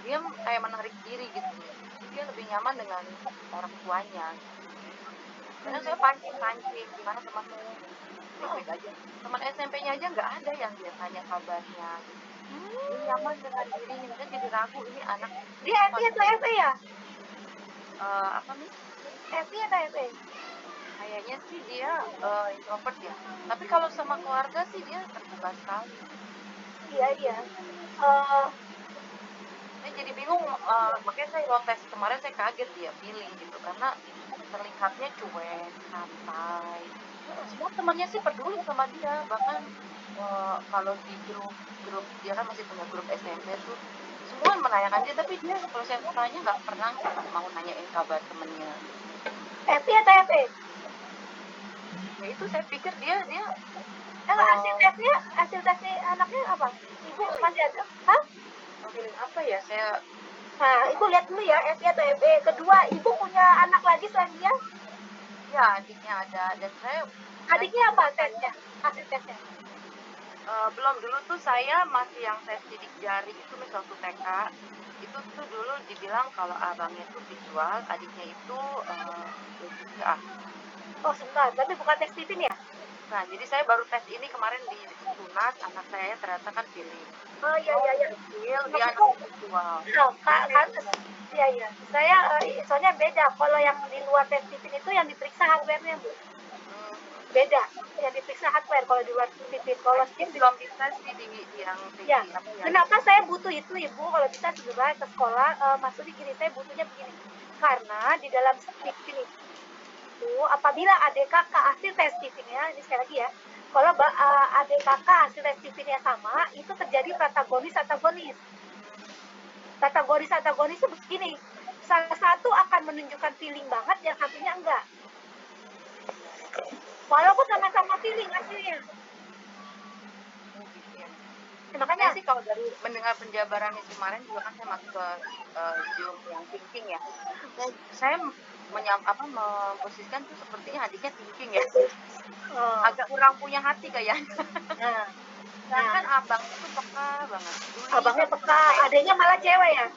dia kayak menarik diri gitu. Jadi dia lebih nyaman dengan orang tuanya. Karena saya pancing gimana temanmu, baik-baik aja. Teman SMP-nya aja nggak ada yang dia tanya kabarnya. Dia nyaman dengan dirinya, saya jadi ragu ini anak. Dia FI atau FE ya? Apa nih? FI atau FE? Kayaknya sih dia introvert ya. Tapi kalau sama keluarga sih dia terbuka sekali. Iya. Saya jadi bingung, makanya saya tes kemarin saya kaget dia feeling gitu karena terlihatnya cuek, santai. Semua temannya sih peduli sama dia, bahkan kalau di grup dia kan masih punya grup SMP tuh semua menanyakan dia, tapi dia kalau saya tanya nggak pernah mau nanyain kabar temennya. FI atau FE? Ya itu saya pikir dia hasil tesnya anaknya apa? Ibu masih ada? Hah? feeling apa ya saya. Nah, Ibu lihat dulu ya, FI atau FE. Kedua, Ibu punya anak lagi selain dia? Ya, adiknya ada, dan saya. Adiknya apa tesnya? Hasil tesnya? Belum, dulu tuh saya masih yang tes sidik jari itu waktu TK. Itu tuh dulu dibilang kalau abangnya itu visual, adiknya itu logika. Oh, sebentar, tapi bukan tes titin ya? Nah, jadi saya baru tes ini kemarin di Tunas, anak saya ternyata kan pilih. Oh iya. Dia anak visual. Iya. Saya soalnya beda. Kalau yang di luar tes titin itu yang diperiksa hardware-nya, Bu. Beda. Yang diperiksa hardware kalau di luar titin. Kalau belum bisa sih di yang ya. Kenapa saya butuh itu, Ibu? Kalau kita segera ke sekolah, maksudnya gini, saya butuhnya begini. Karena di dalam titin itu, apabila adik kakak hasil tes titinnya, ini sekali lagi ya, kalau adik kakak hasil tes titinnya sama, itu terjadi protagonis-antagonis. Protagonis-antagonis itu begini, salah satu akan menunjukkan feeling banget, yang satunya enggak. Walaupun sama-sama feeling hasilnya. Makanya sih kalau dari mendengar penjabaran kemarin juga kan saya masuk ke Zoom yang thinking ya. Saya memposisikan tuh sepertinya adiknya thinking ya. Agak kurang punya hati kayaknya. Kan abang itu peka banget. Abangnya peka, adiknya malah cewek ya?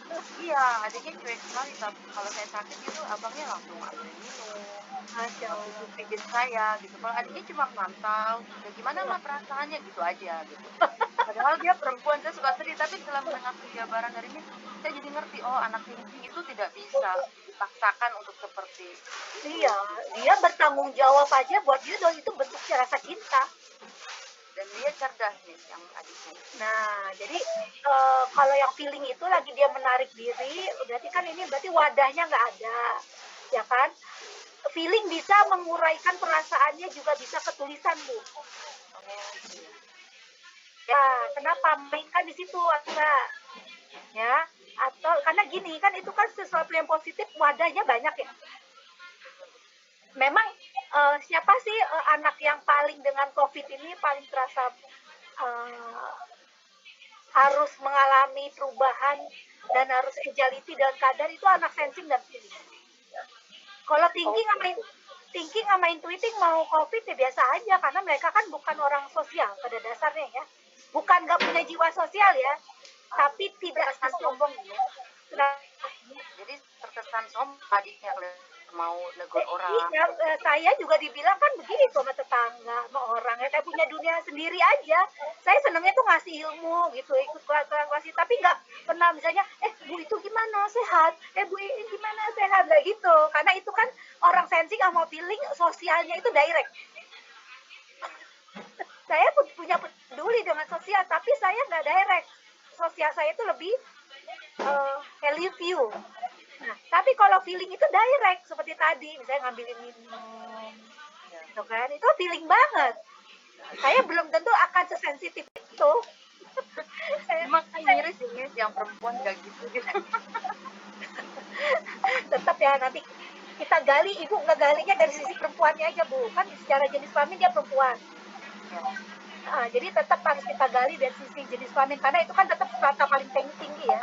Iya, adiknya cuek sekali. Kalau saya sakit gitu, abangnya langsung ambil minum. Masya Allah. Bikin saya gitu. Kalau adiknya cuma mantau, ya gimana mah perasaannya gitu aja gitu. Padahal dia perempuan, saya suka sedih. Tapi setelah mendengar penjabaran dari ini, saya jadi ngerti, oh anak thinking itu tidak bisa dipaksakan untuk seperti itu. Iya, dia bertanggung jawab aja buat dia, itu bentuk rasa cinta. Dan dan dia cerdas nih yang adiknya. Nah, jadi kalau yang feeling itu lagi dia menarik diri, berarti kan ini berarti wadahnya nggak ada, ya kan? Feeling bisa menguraikan perasaannya juga bisa ketulisan, Bu. Ya, kenapa? Mainkan di situ, Anda. Ya, atau karena gini kan itu kan sesuatu yang positif, wadahnya banyak ya. Memang siapa sih anak yang paling dengan COVID ini paling terasa harus mengalami perubahan dan harus agility dan kadar itu anak sensing dan feeling. Kalau thinking sama intuiting mau COVID ya biasa aja karena mereka kan bukan orang sosial pada dasarnya ya. Bukan nggak punya jiwa sosial ya, tapi tidak sombong ya. Jadi terkesan sombong adiknya mau negur orang. Iya, saya juga dibilang kan begitu sama tetangga, sama orang ya kayak punya dunia sendiri aja. Saya senengnya tuh ngasih ilmu gitu, ikut kelas tapi nggak pernah misalnya, Bu itu gimana sehat, Bu ini gimana sehat, nggak gitu. Karena itu kan orang sensing sama feeling sosialnya itu direct. Saya pun punya peduli dengan sosial, tapi saya nggak direct. Sosial saya itu lebih healthy view. Nah, tapi kalau feeling itu direct seperti tadi, misalnya ngambilin minum, gitu kan, itu feeling banget. Saya belum tentu akan sesensitif itu. Cuma kan miris ini yang perempuan gak gitu. Tetap ya nanti kita gali, ibu ngegalinya dari sisi perempuannya aja, Bu. Kan secara jenis kelamin dia perempuan. Nah, jadi tetap harus kita gali dari sisi jenis kelamin karena itu kan tetap strata paling tinggi ya.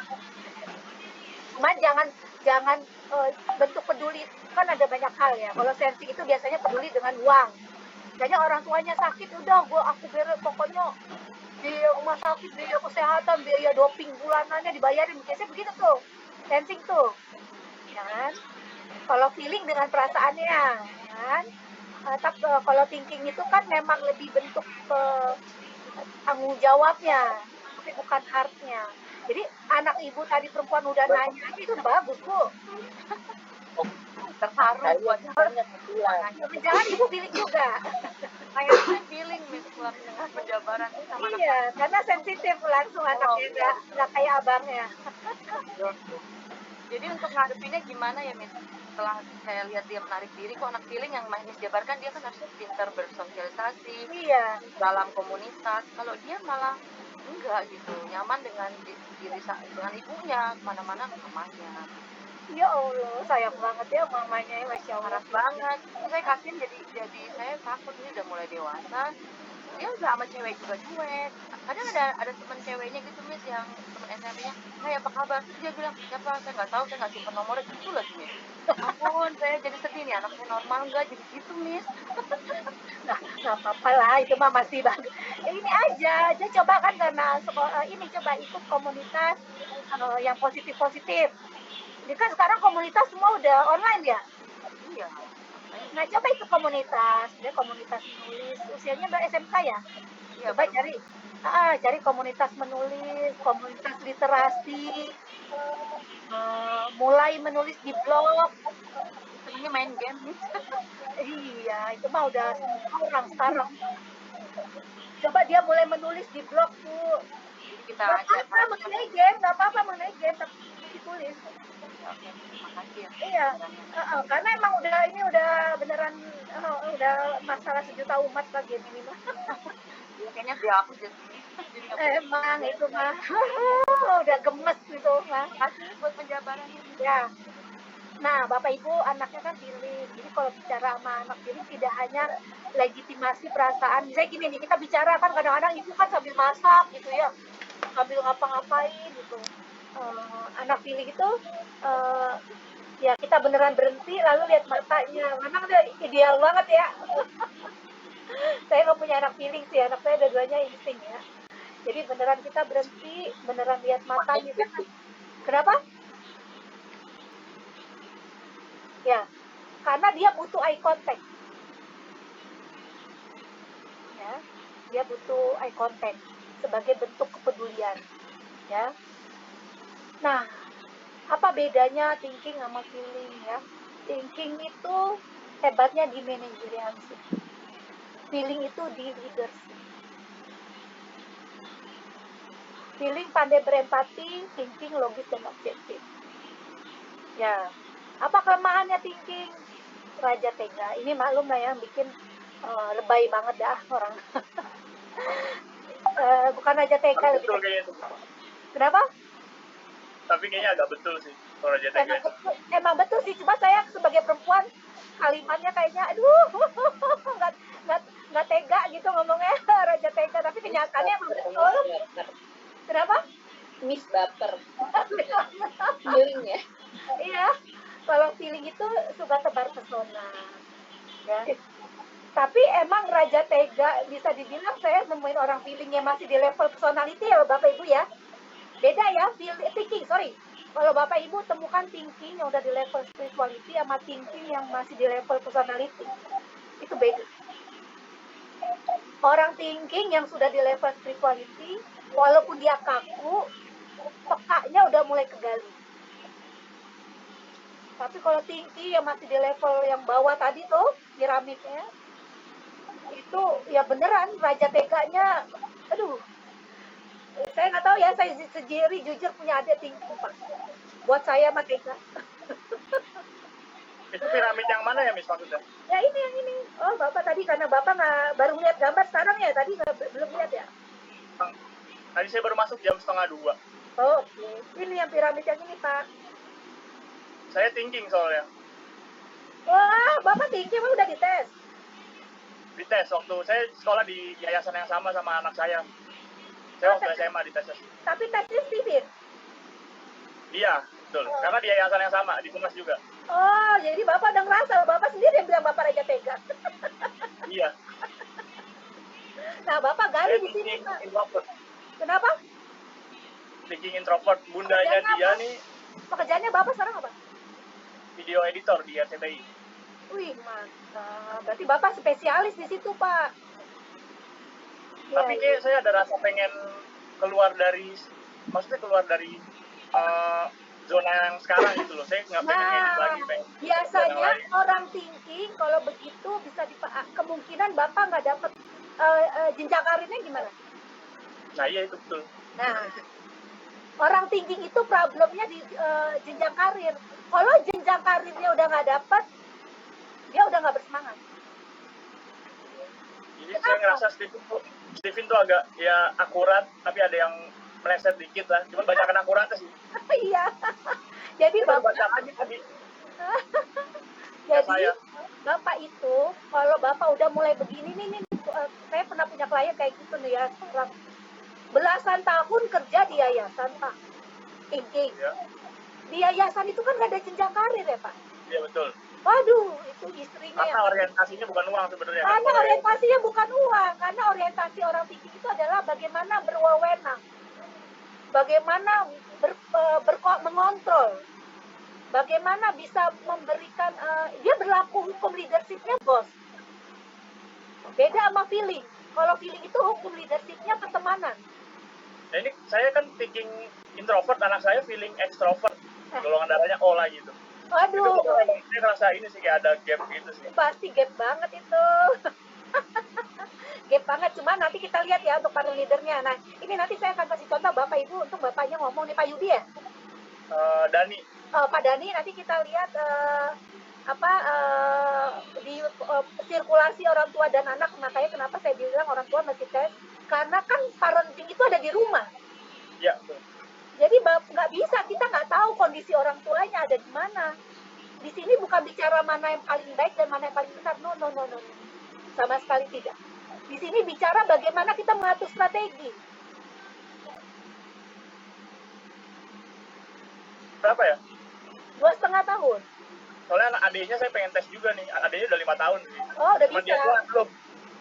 Cuma jangan bentuk peduli kan ada banyak hal ya. Kalau sensing itu biasanya peduli dengan uang. Misalnya orang tuanya sakit, udah aku beres pokoknya biaya rumah sakit, biaya kesehatan, biaya doping bulanannya dibayarin. Biasanya begitu tuh, sensing tuh, ya kan? Kalau feeling dengan perasaannya, kan? Tapi kalau thinking itu kan memang lebih bentuk tanggung jawabnya, tapi bukan heartnya. Jadi anak ibu tadi perempuan udah nanya itu bagus, Bu. Terharu buat Jangan ibu feeling juga. Kayaknya feeling nih setelah mendengar penjabaran itu sama anak. Iya, karena sensitif langsung anaknya nggak kayak abangnya. Jadi untuk ngadepinnya gimana ya, Miss? Setelah saya lihat dia menarik diri, kok anak feeling yang Miss jabarkan dia kan harusnya pintar bersosialisasi, Iya. dalam komunitas. Kalau dia malah enggak gitu, nyaman dengan dengan ibunya, kemana-mana ke mamanya. Ya Allah, sayang banget ya mamanya, Masya Allah. Harap banget. Saya kasihan jadi saya takut ini udah mulai dewasa. Dia udah sama cewek juga cuek. Kadang ada teman ceweknya gitu, Miss, yang teman SMP-nya, "Hai, apa kabar?" Terus dia bilang, "Siapa? Saya nggak tahu, saya nggak simpen nomornya." Gitu lagi, Miss. Ampun, saya jadi sedih nih, anaknya normal nggak jadi gitu, Miss. Nah, nggak apa-apa lah, itu mah masih bagus. Ini aja coba kan karena sekolah ini coba ikut komunitas yang positif-positif. Jadi kan sekarang komunitas semua udah online ya. Iya. Nah, coba ikut komunitas, dia komunitas menulis, usianya udah SMK ya. Iya, Coba cari komunitas menulis, komunitas literasi, mulai menulis di blog. ini main game, Miss. Iya, itu mah udah semua orang sekarang. Coba dia mulai menulis di blog tuh. Kita Gak apa-apa mengenai game, tapi ditulis. Oke, makasih ya. Iya, karena emang udah beneran udah masalah sejuta umat lah game ini mah. Kayaknya dia aku jadi Emang itu mah udah gemes gitu mah. makasih buat penjabarannya. Ya. Nah, Bapak Ibu anaknya kan feeling. Jadi kalau bicara sama anak feeling tidak hanya legitimasi perasaan. Misalnya gini nih, kita bicara kan kadang-kadang ibu kan sambil masak gitu ya. Sambil ngapa-ngapain gitu. Anak feeling itu ya kita beneran berhenti lalu lihat matanya. Memang udah ideal banget ya. Saya nggak punya anak feeling sih, anak saya dua-duanya insting ya. Jadi beneran kita berhenti, beneran lihat matanya. Kenapa? Ya, karena dia butuh eye contact. Ya, dia butuh eye contact sebagai bentuk kepedulian. Ya. Nah, apa bedanya thinking sama feeling ya? Thinking itu hebatnya di managerialship. Feeling itu di leadership. Feeling pandai berempati, thinking logis dan objektif. Ya, apa kelemahannya thinking? Raja tega. Ini maklum lah ya, bikin lebay banget dah orang. Bukan raja tega lebih. Betul kayaknya itu. Kenapa? Tapi kayaknya agak betul sih kalau Raja Tega. Emang betul sih, cuma saya sebagai perempuan kalimatnya kayaknya aduh nggak tega gitu ngomongnya Raja Tega, tapi kenyataannya emang betul. Kenapa? Miss baper. Feeling ya. Iya, kalau feeling itu suka tebar pesona ya. Tapi emang Raja Tega bisa dibilang saya nemuin orang feelingnya masih di level personality ya Bapak Ibu ya. Beda ya, thinking, sorry. Kalau Bapak Ibu temukan thinking yang udah di level spirituality sama thinking yang masih di level personality. Itu beda. Orang thinking yang sudah di level spirituality, walaupun dia kaku, pekanya udah mulai kegali. Tapi kalau thinking yang masih di level yang bawah tadi tuh, piramidnya, itu ya beneran Raja Teganya, aduh, saya nggak tahu ya, saya sendiri jujur punya adik thinking Pak. Buat saya mah tega. Itu piramid yang mana ya Miss maksudnya? Ya ini yang ini. Oh Bapak tadi karena Bapak nggak baru lihat gambar sekarang ya, tadi belum lihat ya. Tadi saya baru masuk jam 1:30. Oh, oke. Ini yang piramid yang ini Pak. Saya thinking soalnya. Wah, Bapak thinking mah udah dites. Dites waktu saya sekolah di yayasan yang sama anak saya. Saya waktu SMA dites. Tapi tesnya Steven. Iya, betul. Karena di yayasan yang sama, di Humas juga. Oh, jadi Bapak udah ngerasa, Bapak sendiri yang bilang Bapak Raja Tega. Iya. Nah, Bapak gali Saya di sini, thinking Pak. introvert. Kenapa? Thinking introvert. Bundanya dia nih Pekerjaannya Bapak sekarang apa? video editor di RCTI. Wih, mantap. Berarti Bapak spesialis di situ, Pak. Tapi kayak saya ada rasa pengen keluar dari zona yang sekarang gitu loh. Saya nggak pengen edit lagi, pengen. Biasanya orang thinking kalau begitu bisa kemungkinan Bapak nggak dapat jenjang karirnya gimana? Nah iya itu betul. Nah, orang thinking itu problemnya di jenjang karir. Kalau jenjang karirnya udah nggak dapat, dia udah nggak bersemangat. Jadi saya ngerasa Steven tuh agak ya akurat, tapi ada yang meleset dikit lah. Cuman banyakan akuratnya sih. Iya. Jadi Bapak baca lagi tadi. jadi saya. Bapak itu kalau Bapak udah mulai begini nih saya pernah punya klien kayak gitu nih ya, seorang belasan tahun kerja di yayasan Pak. Thinking. Ya. Di yayasan itu kan nggak ada jenjang karir ya Pak. Iya betul. Waduh, itu istrinya Karena orientasinya bukan uang sebenarnya. Karena orientasinya bukan uang, karena orientasi orang thinking itu adalah bagaimana berwenang, bagaimana mengontrol, bagaimana bisa memberikan, dia berlaku hukum leadershipnya bos. Beda sama feeling. Kalau feeling itu hukum leadershipnya pertemanan. Nah ini saya kan thinking introvert, anak saya feeling extrovert. Golongan darahnya O lah gitu. Waduh, Itu saya ngerasa ini sih kayak ada gap gitu sih. pasti gap banget itu. Gap banget, cuma nanti kita lihat ya untuk para leadernya. Nah, ini nanti saya akan kasih contoh Bapak Ibu untuk Bapaknya ngomong nih Pak Yudi ya. Dani. Pak Dani nanti kita lihat di sirkulasi orang tua dan anak. Makanya kenapa saya bilang orang tua masih tes, karena kan parenting itu ada di rumah. Ya. Jadi nggak bisa, kita nggak tahu kondisi orang tuanya ada di mana. Di sini bukan bicara mana yang paling baik dan mana yang paling benar, no, sama sekali tidak. Di sini bicara bagaimana kita mengatur strategi. Berapa ya? 2,5 tahun. Soalnya anak adiknya saya pengen tes juga nih. Adiknya udah 5 tahun sih. Oh, udah Cuma bisa. dia tuh belum.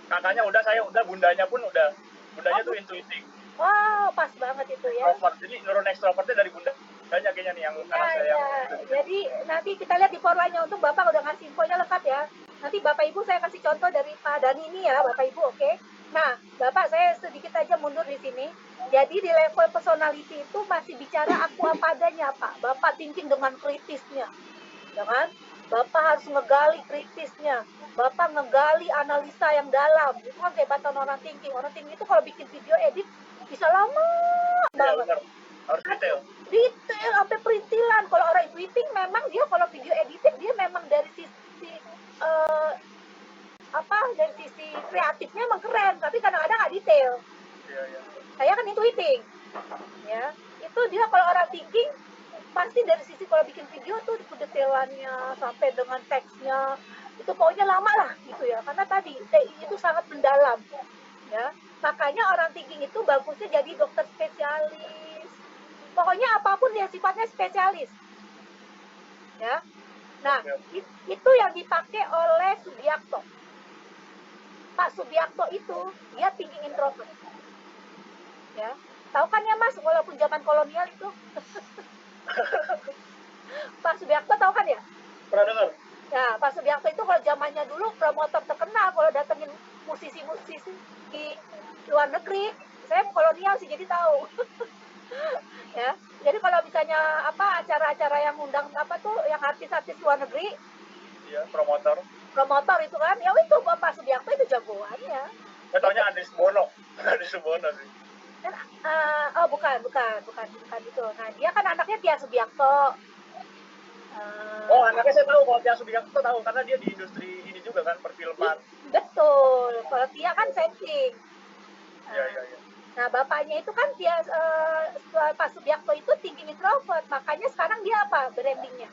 Kakaknya udah, saya udah, bundanya pun udah. Bundanya tuh intuitif. Wow, pas banget itu ya. Extrovert. Jadi neuron extrovertnya dari bundanya kayaknya nih yang anak saya. Ya. Jadi nanti kita lihat di forlanya, untuk Bapak udah ngasih infonya lengkap ya. Nanti Bapak Ibu saya kasih contoh dari Pak Dani ini ya, Bapak Ibu, oke? Nah, Bapak saya sedikit aja mundur di sini. Jadi di level personality itu masih bicara aku apa adanya, Pak. Bapak thinking dengan kritisnya. Ya kan? Bapak harus ngegali kritisnya, Bapak ngegali analisa yang dalam. Itu kan kehebatan orang thinking. Orang thinking itu kalau bikin video edit bisa lama Iya banget. benar. Harus detail. Detail sampai perintilan. Kalau orang editing memang dia kalau video editing dia memang dari sisi dari sisi kreatifnya emang keren, tapi kadang-kadang nggak detail. Iya, iya. Saya kan intuiting, ya. Itu dia kalau orang thinking pasti dari sisi kalau bikin video tuh kedetailannya sampai dengan teksnya itu pokoknya lama lah gitu ya, karena tadi itu sangat mendalam, ya. Makanya orang thinking itu bagusnya jadi dokter spesialis. Pokoknya apapun yang sifatnya spesialis, ya. Nah, itu yang dipakai oleh Subiakto. Pak Subiakto itu dia thinking introvert, ya. Tahu kan ya Mas, walaupun zaman kolonial itu. Pak Subiakto tahu kan ya? Pernah dengar? Ya, Pak Subiakto itu kalau zamannya dulu promotor terkenal kalau datengin musisi-musisi di luar negeri. Saya kolonial sih jadi tahu. Ya, jadi kalau misalnya acara-acara yang undang yang artis-artis luar negeri, Iya, promotor. itu kan, ya itu Pak Subiakto itu jagoannya. Saya taunya Andi Subono. Andi Subono sih. Dan bukan itu. Nah, dia kan anaknya Tia Subiakto. Oh, anaknya saya tahu, kalau Tia Subiakto tahu karena dia di industri ini juga kan, perfilman. Betul. Kalau Tia kan setting. Iya, iya, iya. Nah, bapaknya itu kan Pak Subiakto itu thinking introvert. Makanya sekarang dia apa? Brandingnya.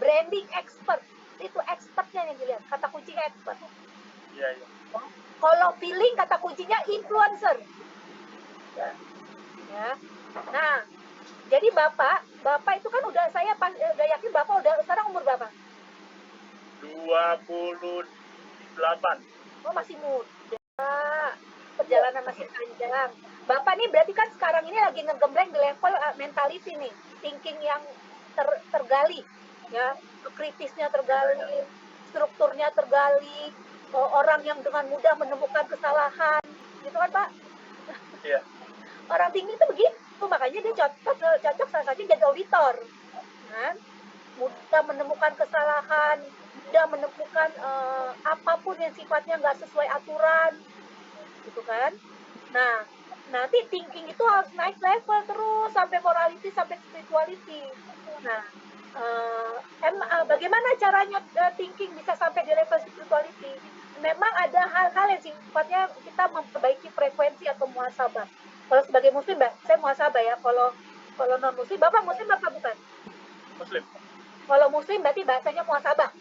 Branding expert. Itu expertnya yang dilihat. Kata kuncinya expert. Iya, iya. Kalau feeling kata kuncinya influencer. Ya. Nah, jadi Bapak itu kan udah yakin Bapak udah sekarang umur berapa? 28. Oh, masih muda. Perjalanan masih panjang. Bapak nih berarti kan sekarang ini lagi ngegembleng di level mentality nih, thinking yang tergali, ya, kritisnya tergali, strukturnya tergali, orang yang dengan mudah menemukan kesalahan, gitu kan Pak? Iya. Orang tinggi itu begitu, makanya dia cocok salah satunya jadi auditor, kan? Mudah menemukan kesalahan, mudah menemukan apapun yang sifatnya nggak sesuai aturan, gitu kan? Nah, nanti thinking itu harus naik level terus sampai morality, sampai spirituality. Nah, bagaimana caranya thinking bisa sampai di level spirituality? Memang ada hal-hal yang sifatnya kita memperbaiki frekuensi atau muhasabah. Kalau sebagai muslim, Mbak, saya muhasabah ya. Kalau non muslim, Bapak muslim apa bukan? Muslim. Kalau muslim berarti bahasanya muhasabah,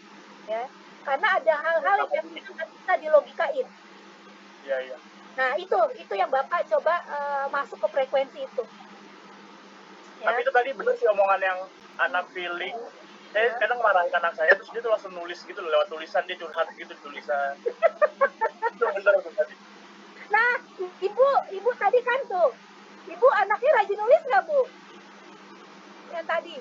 ya. Karena ada hal-hal yang nggak bisa dilogikain. Iya, iya. Nah, itu yang Bapak coba masuk ke frekuensi itu. Ya. Tapi itu tadi bener sih omongan yang anak feeling. Saya kadang marahin anak saya, terus dia tuh langsung nulis gitu loh, lewat tulisan, dia curhat gitu di tulisan. Itu bener tuh tadi. Nah, ibu tadi kan tuh, ibu anaknya rajin nulis nggak Bu? Yang tadi.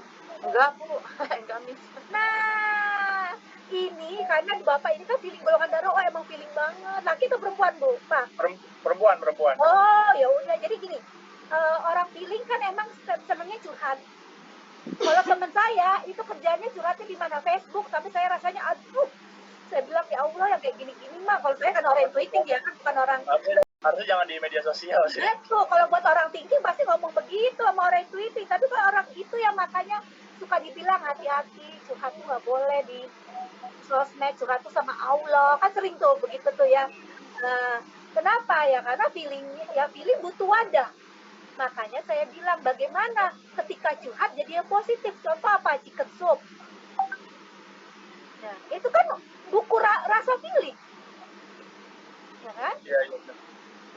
Enggak, Bu. Enggak, Miss. Nah, ini karena Bapak ini kan feeling golongan darah, emang feeling banget. Laki atau perempuan Bu? Pak? Perempuan. Oh, ya udah. Jadi gini, orang feeling kan emang senangnya curhat. Kalau teman saya itu kerjanya curhatnya di mana? Facebook, tapi saya rasanya aduh, saya bilang ya Allah yang kayak gini-gini mah. Kalau saya kan orang intuiting ya kan, bukan orang. Harusnya jangan di media sosial sih. Betul, kalau buat orang thinking pasti ngomong begitu sama orang intuiting. Tapi kalau orang itu yang makanya suka dibilang hati-hati, curhat tuh nggak boleh di sosmed, curhat tuh sama Allah. Kan sering tuh begitu tuh ya. Nah, kenapa ya? Karena feeling butuh wadah. Makanya saya bilang bagaimana ketika curhat jadi yang positif. Contoh apa? Chicken soup. Nah, itu kan buku rasa feeling. Ya kan? Iya.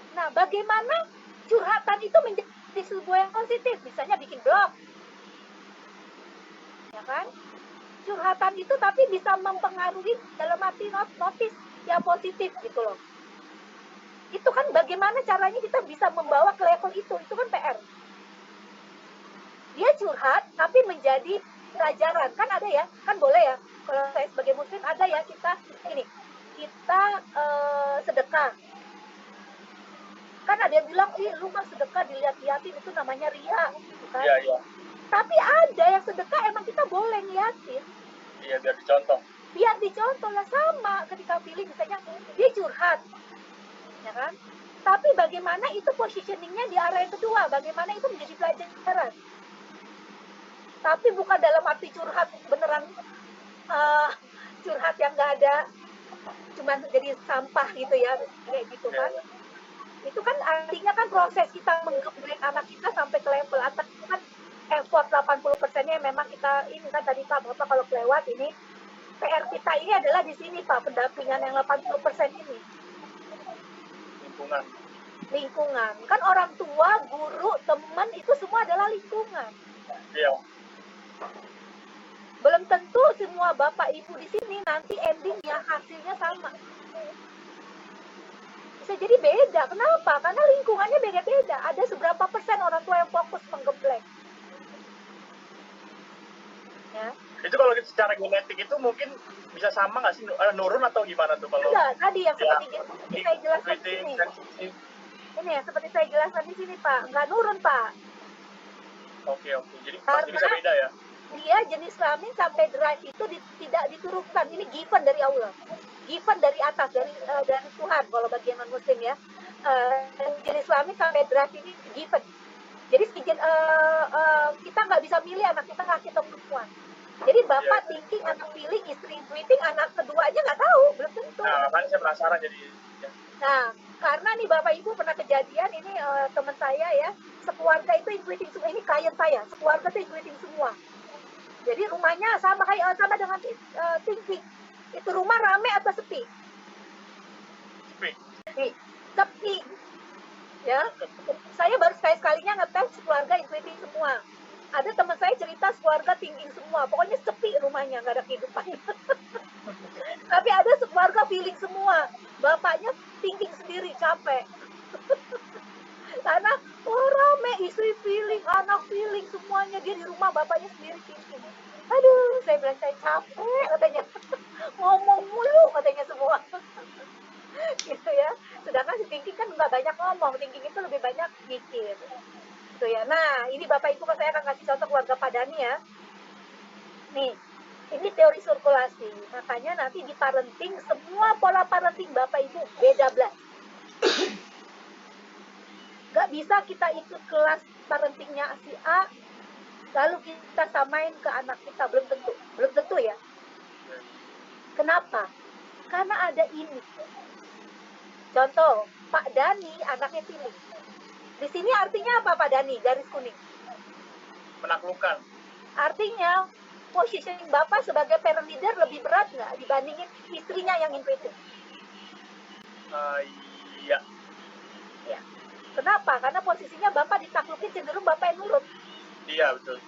Nah, bagaimana curhatan itu menjadi sebuah yang positif? Misalnya bikin blog. Ya kan? Curhatan itu tapi bisa mempengaruhi dalam arti notis yang positif gitu loh. Itu kan bagaimana caranya kita bisa membawa ke level itu kan PR. Dia curhat tapi menjadi pelajaran. Kan ada ya, kan boleh ya. Kalau saya sebagai muslim ada ya kita sedekah. Kan ada yang bilang, lu mah sedekah dilihat-liatin itu namanya riya, gitu kan? Iya. Tapi ada yang sedekah emang kita boleh ngeliatin. Iya, biar dicontoh. Biar dicontoh lah, sama ketika feeling misalnya dia curhat, ya kan? Tapi bagaimana itu positioningnya di arah yang kedua, bagaimana itu menjadi pelajaran. Tapi bukan dalam arti curhat beneran curhat yang nggak ada, cuman jadi sampah gitu ya, kayak gitu kan. Itu kan artinya kan proses kita menggeblek anak kita sampai ke level atas kan effort 80%-nya memang kita ini kan tadi Pak Bapak kalau kelewat ini PR kita ini adalah di sini Pak, pendampingan yang 80% ini. Lingkungan. Kan orang tua, guru, teman itu semua adalah lingkungan. Iya. Belum tentu semua Bapak Ibu di sini nanti endingnya hasilnya sama. Bisa jadi beda. Kenapa? Karena lingkungannya beda-beda. Ada seberapa persen orang tua yang fokus menggeblek. Ya. Itu kalau secara genetik itu mungkin bisa sama nggak sih, nurun atau gimana tuh kalau? Enggak, tadi yang seperti saya jelaskan di sini. Sensitif. Ini ya, seperti saya jelaskan di sini Pak. Nggak nurun Pak. Oke. Jadi pasti bisa beda ya? Dia jenis kelamin sampai drive itu tidak diturunkan. Ini given dari Allah. Given dari atas, dari Tuhan kalau bagi non muslim ya. Jenis kelamin sampai drive ini given. Jadi kita nggak bisa milih anak kita laki atau perempuan. Jadi bapak thinking, anak pilih, istri tweeting, anak kedua aja nggak tahu, belum tentu. Nah, makanya saya penasaran jadi. Nah, karena nih bapak ibu pernah kejadian ini teman saya ya, sekeluarga itu intuiting semua. Ini klien saya, sekeluarga itu intuiting semua. Jadi rumahnya sama dengan thinking. Itu rumah rame atau sepi? Sepi. Ya, saya baru sekalinya ngetes keluarga intuiting semua. Ada teman saya cerita keluarga thinking semua, pokoknya sepi rumahnya, nggak ada kehidupan. Tapi ada keluarga feeling semua, bapaknya thinking sendiri, capek. Karena rame, istri feeling, anak feeling, semuanya dia di rumah, bapaknya sendiri thinking. Aduh, saya bilang saya capek katanya, ngomong mulu katanya semua. Gitu ya. Sedangkan si thinking kan nggak banyak ngomong, thinking itu lebih banyak mikir. Gitu ya. Nah, ini Bapak Ibu saya akan kasih contoh keluarga Pak Dani ya. Nih, ini teori sirkulasi. Makanya nanti di parenting, semua pola parenting Bapak Ibu beda belas. Gak bisa kita ikut kelas parentingnya si A, lalu kita samain ke anak kita, belum tentu ya. Kenapa? Karena ada ini. Contoh, Pak Dani anaknya pilih. Di sini artinya apa Pak Dani? Garis kuning. Menaklukkan. Artinya positioning Bapak sebagai parent leader lebih berat nggak dibandingin istrinya yang intuitif? Iya. Ya. Kenapa? Karena posisinya Bapak ditaklukin cenderung Bapak yang nurut. Iya, betul.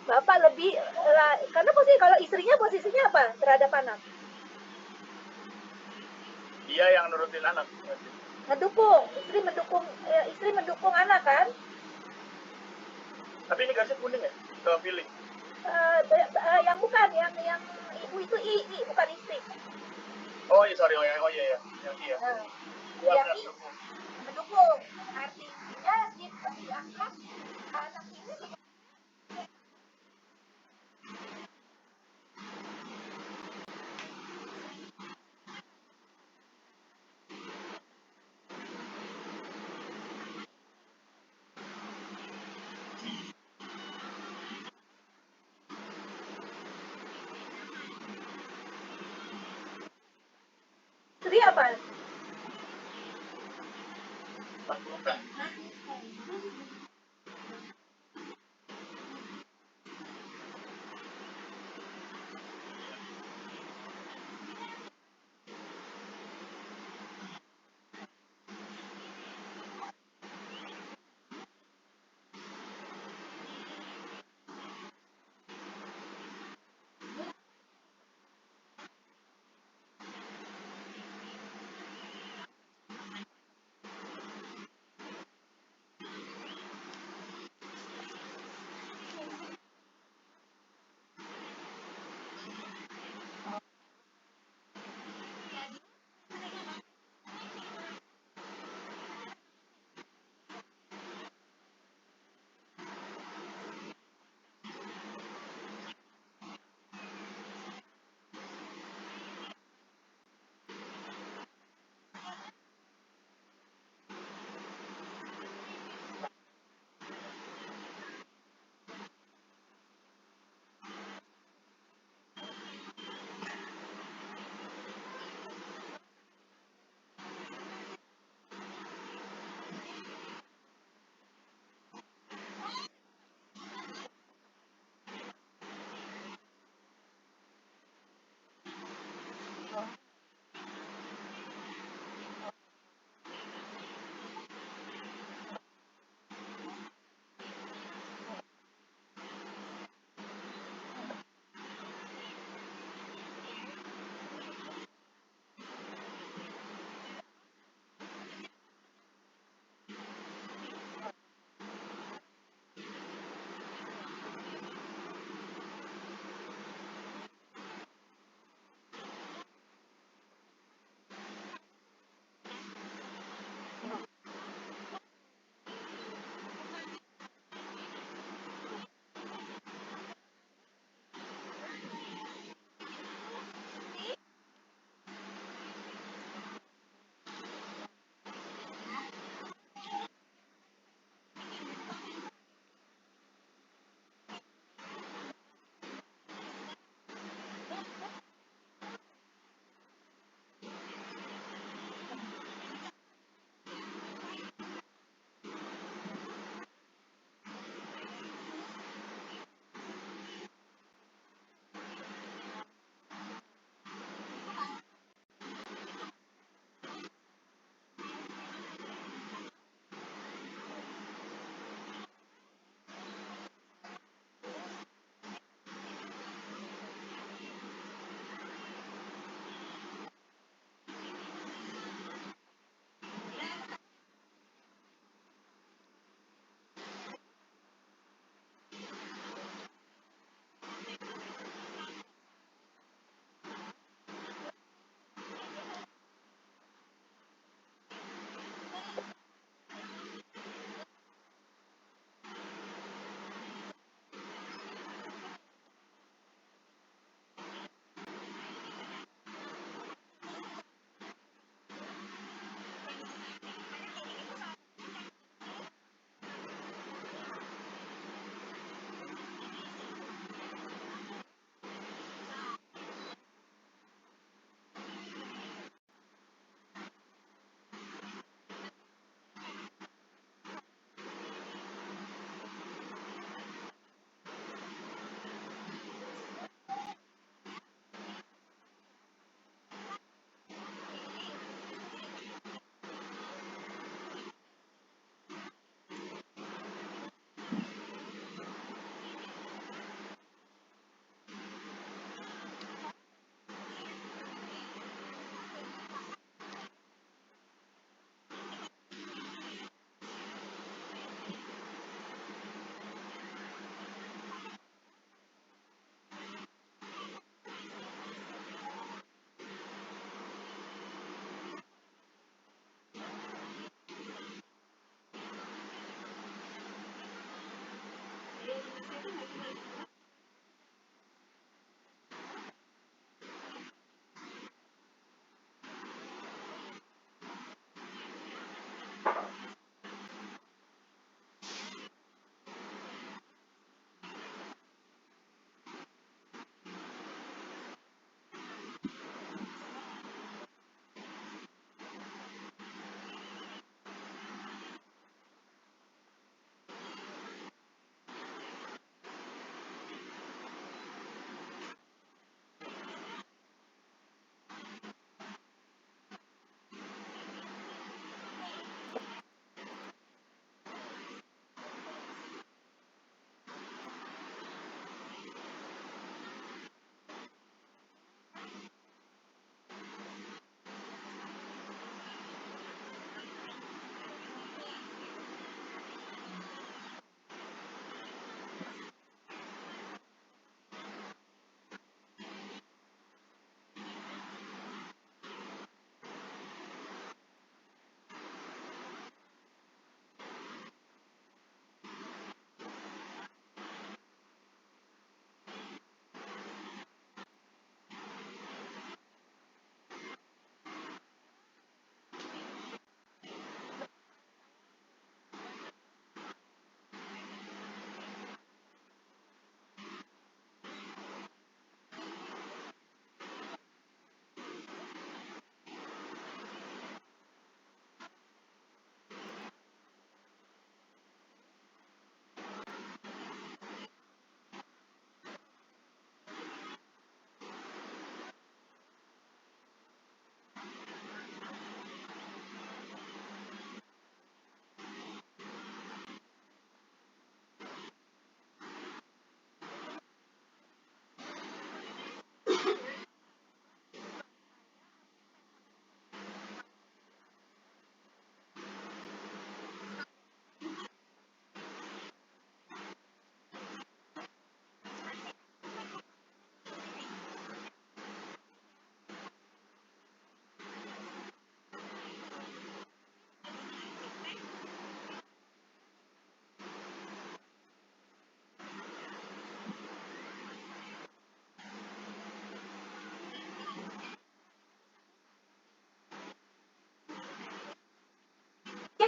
Bapak lebih, karena kalau istrinya posisinya apa terhadap anak? Dia yang nurutin anak. Mendukung, istri mendukung anak kan? Tapi ini garisnya kuning ya, ke feeling. Yang bukan, yang ibu itu bukan istri. Oh iya, sorry, iya. Yang iya. Yang mendukung, artinya dianggap anak ini istri apa? Menaklukkan.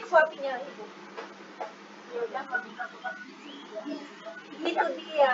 suaminya ibu. Itu dia.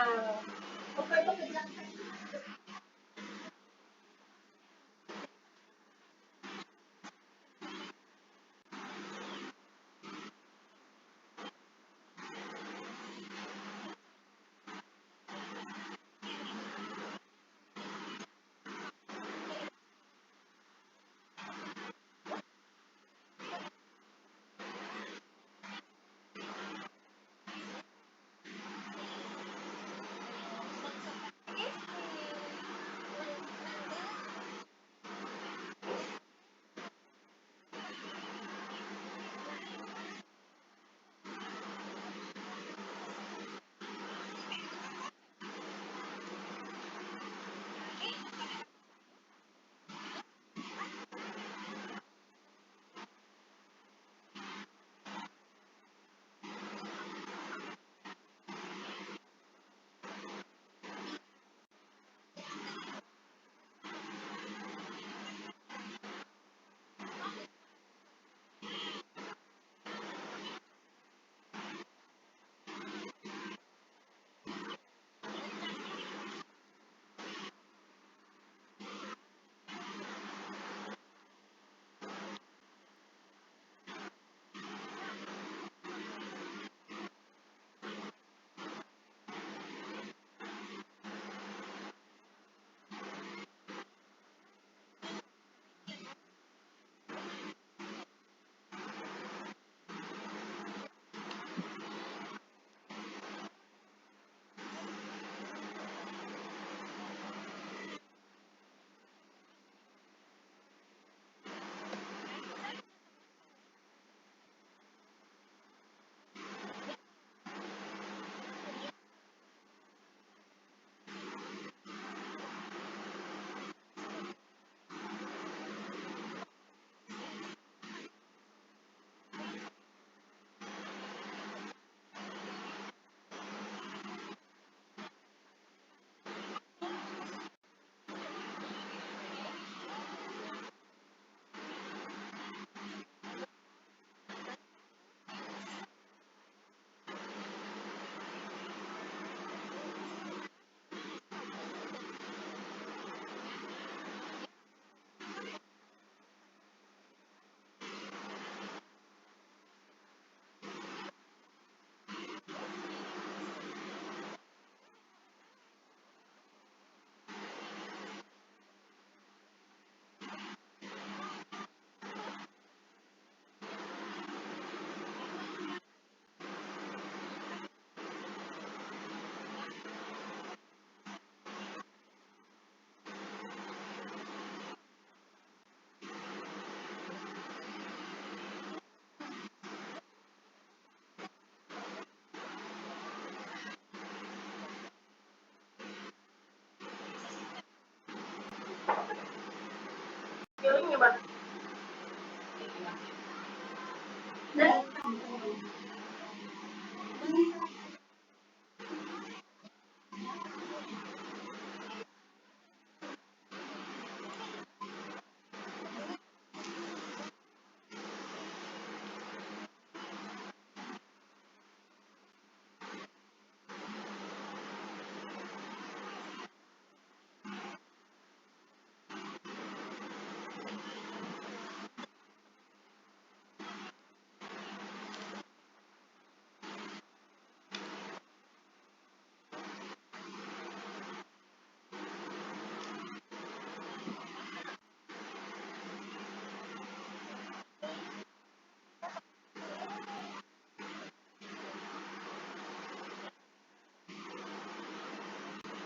Feeling gimana?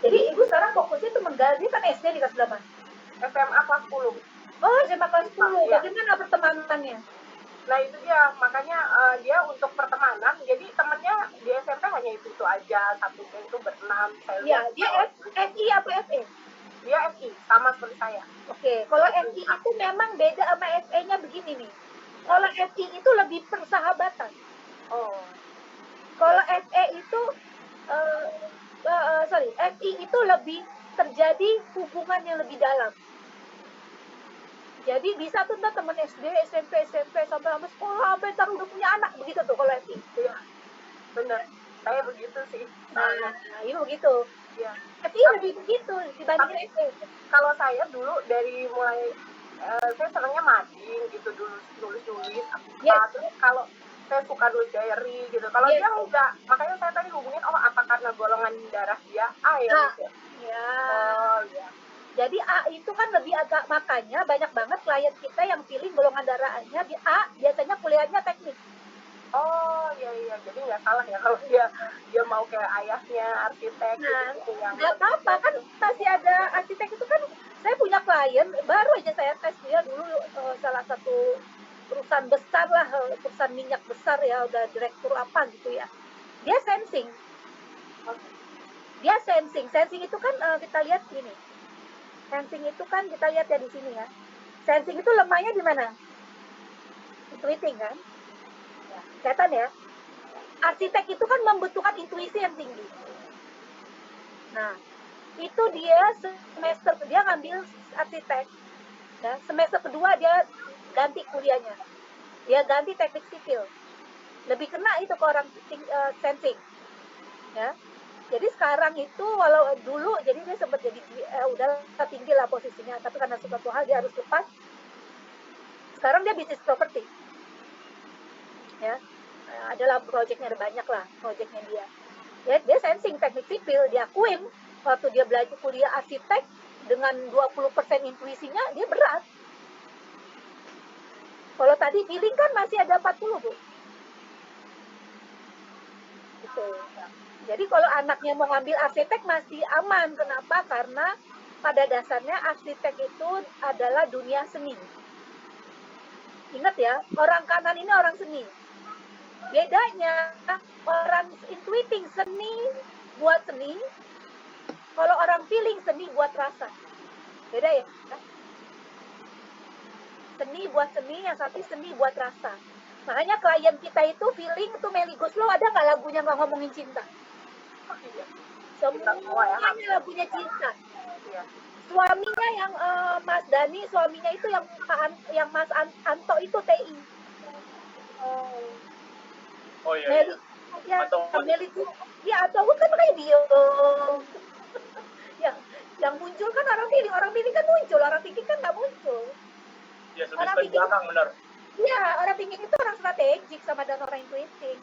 Jadi ibu sekarang fokusnya tuh menggali kan SD di kelas berapa? SMA kelas 10. Oh, SMA kelas 10. Iya. Bagaimana pertemanannya? Nah itu dia, makanya dia untuk pertemanan, jadi temennya di SMP hanya itu aja, satu geng itu berenam. Saya Ya, lihat dia FI apa FE? dia FI, sama seperti saya. Oke, kalau FI itu memang beda sama FE-nya begini nih. Kalau FI itu lebih persahabatan. Oh, Kalau FE itu FI itu lebih terjadi hubungan yang lebih dalam. Jadi bisa tuh ntar temen SD, SMP, sampai sekolah, sampai ntar udah punya dulu dari mulai saya senangnya mading gitu dulu, nulis Yes. terus kalau saya suka nulis diary gitu. Kalau Yes. dia enggak, makanya saya tadi hubungin, oh apa karena golongan darah dia A ya, A. Miss, ya? Ya. Oh iya. Jadi A itu kan lebih agak, makanya banyak banget klien kita yang pilih golongan darahnya di A, biasanya kuliahnya teknik. Oh iya, jadi nggak salah ya kalau dia mau kayak ayahnya arsitek Nah, gitu yang nggak apa-apa kan, masih ada arsitek itu kan. Saya punya klien, baru aja saya tes dia dulu, salah satu perusahaan besar lah, perusahaan minyak besar ya, udah direktur apa gitu ya. Dia sensing. Sensing itu kan kita lihat gini. Sensing itu kan kita lihat ya di sini ya. Sensing itu lemahnya di mana? Intuiting kan? Kelihatan ya. Arsitek itu kan membutuhkan intuisi yang tinggi. Nah, itu dia semester dia ngambil arsitek. Ya, semester kedua dia ganti kuliahnya. Dia ganti teknik sipil. Lebih kena itu ke orang sensing. Ya. Jadi sekarang itu walau dulu jadi dia sempat jadi udah tinggi lah posisinya, tapi karena suatu hal dia harus lepas. Sekarang dia bisnis properti. Ya. Adalah proyeknya, ada banyak lah proyeknya dia. Ya, dia sensing teknik sipil, diakuin waktu dia belajar kuliah arsitek dengan 20% intuisinya dia berat. Kalau tadi feeling kan masih ada 40, Bu. Gitu. Jadi kalau anaknya mau ngambil arsitek masih aman. Kenapa? Karena pada dasarnya arsitek itu adalah dunia seni. Ingat ya, orang kanan ini orang seni. Bedanya, orang intuiting seni buat seni, kalau orang feeling seni buat rasa. Beda ya? Seni buat seni, yang satu seni buat rasa. Makanya klien kita itu feeling itu Melly Goeslaw ada nggak lagunya nggak ngomongin cinta? Semuanya lagunya cinta. Suaminya yang Mas Dani, suaminya itu yang Mas Anto itu TI. Oh iya. Melly, ya, Melly itu, ya atau kan makanya dia. yang muncul kan orang pilih kan muncul, orang tinggi kan nggak muncul. Ya, orang tinggi belakang benar. Iya, orang tinggi itu orang strategik sama dengan orang intuiting.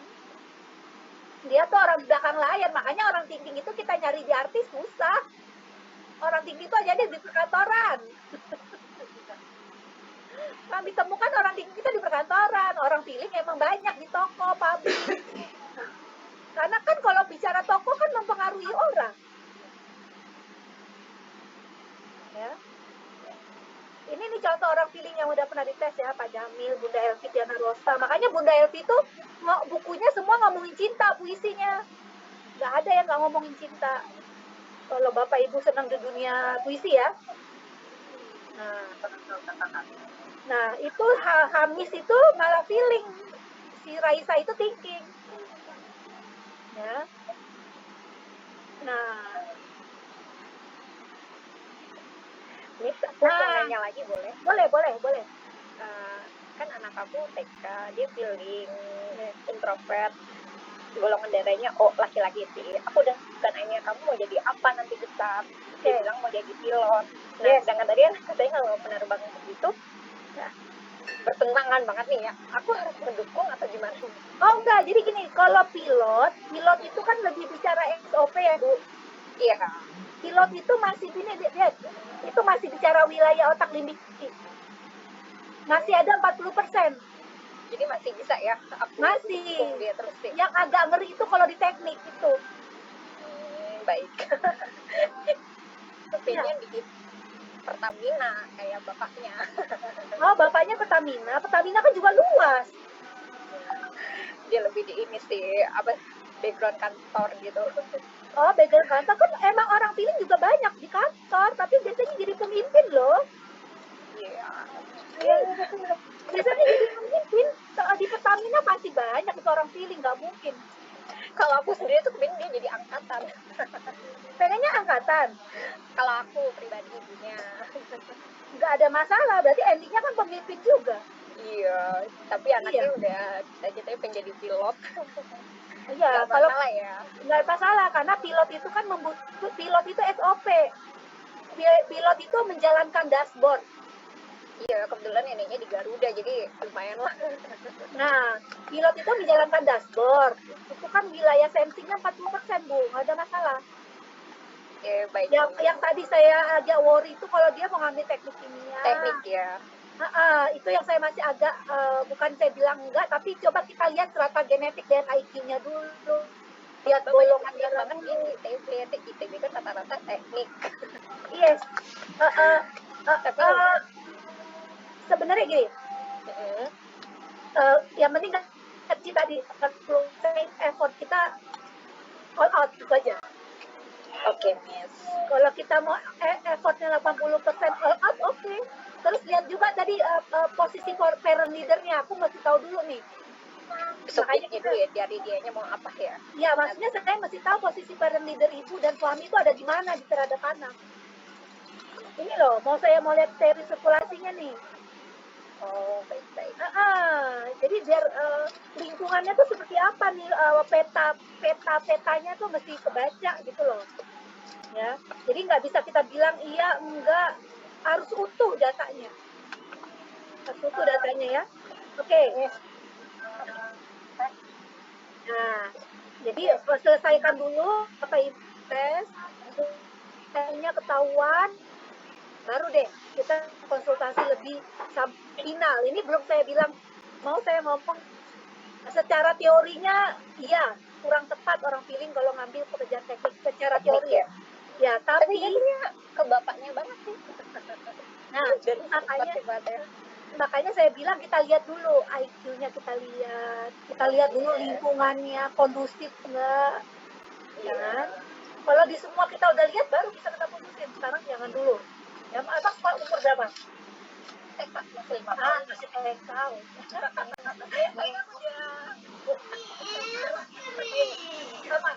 Dia tuh orang belakang layar, makanya orang tinggi itu kita nyari di artis susah. Orang tinggi itu aja di perkantoran. Kami temukan orang tinggi kita di perkantoran, orang feeling emang banyak di toko, pabrik. Karena kan kalau bicara toko kan mempengaruhi orang. Ya. Ini nih contoh orang feeling yang udah pernah dites ya, Pak Jamil, Bunda Elvi, Diana Rosa. Makanya Bunda Elvi tuh bukunya semua ngomongin cinta, puisinya. Nggak ada yang nggak ngomongin cinta. Kalau Bapak Ibu senang di dunia puisi ya. Nah itu Hamis itu malah feeling. Si Raisa itu thinking. Ya. Nah. Ini aku mau nanya lagi boleh? Boleh. Kan anak aku TK, dia feeling introvert, golongan darahnya laki-laki sih. Aku udah bukan nanya kamu mau jadi apa nanti besar, dia bilang mau jadi pilot. Nah, sedangkan tadi kan katanya kalau penerbangan begitu bertentangan banget nih ya. Aku harus mendukung atau gimana? Oh enggak, jadi gini, kalau pilot itu kan lebih bicara SOP ya Bu. Iya. Pilot itu masih gini, lihat, itu masih bicara wilayah otak limbik. Masih ada 40%. Jadi masih bisa ya? Masih. Dia terus sih. Yang agak ngeri itu kalau di teknik itu. Baik. Kepingin di Pertamina kayak bapaknya. Oh, bapaknya Pertamina. Pertamina kan juga luas. Dia lebih di ini sih, background kantor gitu. Oh, background kantor kan emang orang feeling juga banyak di kantor, tapi biasanya jadi pemimpin loh. Iya. Biasanya jadi pemimpin. Di Pertamina pasti banyak itu orang feeling, nggak mungkin. Kalau aku sendiri tuh pengen dia jadi angkatan. Pengennya angkatan. Kalau aku pribadi ibunya. Nggak ada masalah, berarti endingnya kan pemimpin juga. Iya, tapi anaknya udah cita-citanya pengen jadi pilot. Iya, kalau masalah ya. Nggak masalah, karena pilot itu kan pilot itu SOP. pilot itu menjalankan dashboard. Iya, kebetulan neneknya di Garuda, jadi lumayan lah. Nah, pilot itu menjalankan dashboard. Itu kan wilayah sensingnya 40%, Bu. Nggak ada masalah. Baik. Yang tadi saya agak worry itu kalau dia mau ngambil teknik kimia. Teknik ya. Itu yang saya masih agak, bukan saya bilang enggak, tapi coba kita lihat strata genetik dan IQ-nya dulu. Lihat golongan darah banget dulu. ITB kan rata-rata teknik. Yes. Sebenarnya gini, yang penting kan kita di effort kita all out itu aja. Oke, Miss. Kalau kita mau effortnya 80% all out, oke. Terus lihat juga tadi posisi parent leadernya, aku masih tahu dulu nih. Makanya dulu ya, dari dianya mau apa ya? Ya, maksudnya saya masih tahu posisi parent leader ibu dan suami itu ada di mana di terhadap anak. Ini loh, saya mau lihat teori sirkulasinya nih. Oh, baik-baik. Jadi biar lingkungannya tuh seperti apa nih, petanya tuh mesti kebaca gitu loh. Ya, jadi nggak bisa kita bilang iya enggak, harus utuh datanya. Ya. Oke. Nah, jadi selesaikan dulu apa tes, tesnya ketahuan, baru deh kita konsultasi lebih final. Ini belum saya bilang, saya ngomong secara teorinya iya kurang tepat orang feeling kalau ngambil pekerjaan teknik secara teori ya. Ya, tapi ke bapaknya banget sih. Nah, makanya saya bilang kita lihat dulu IQ-nya, kita lihat dulu lingkungannya kondusif enggak, ya kan? Kalau di semua kita udah lihat baru bisa kita putusin. Sekarang jangan dulu. Ya, atas Pak umur berapa? Masih 5 masih TK. Sama.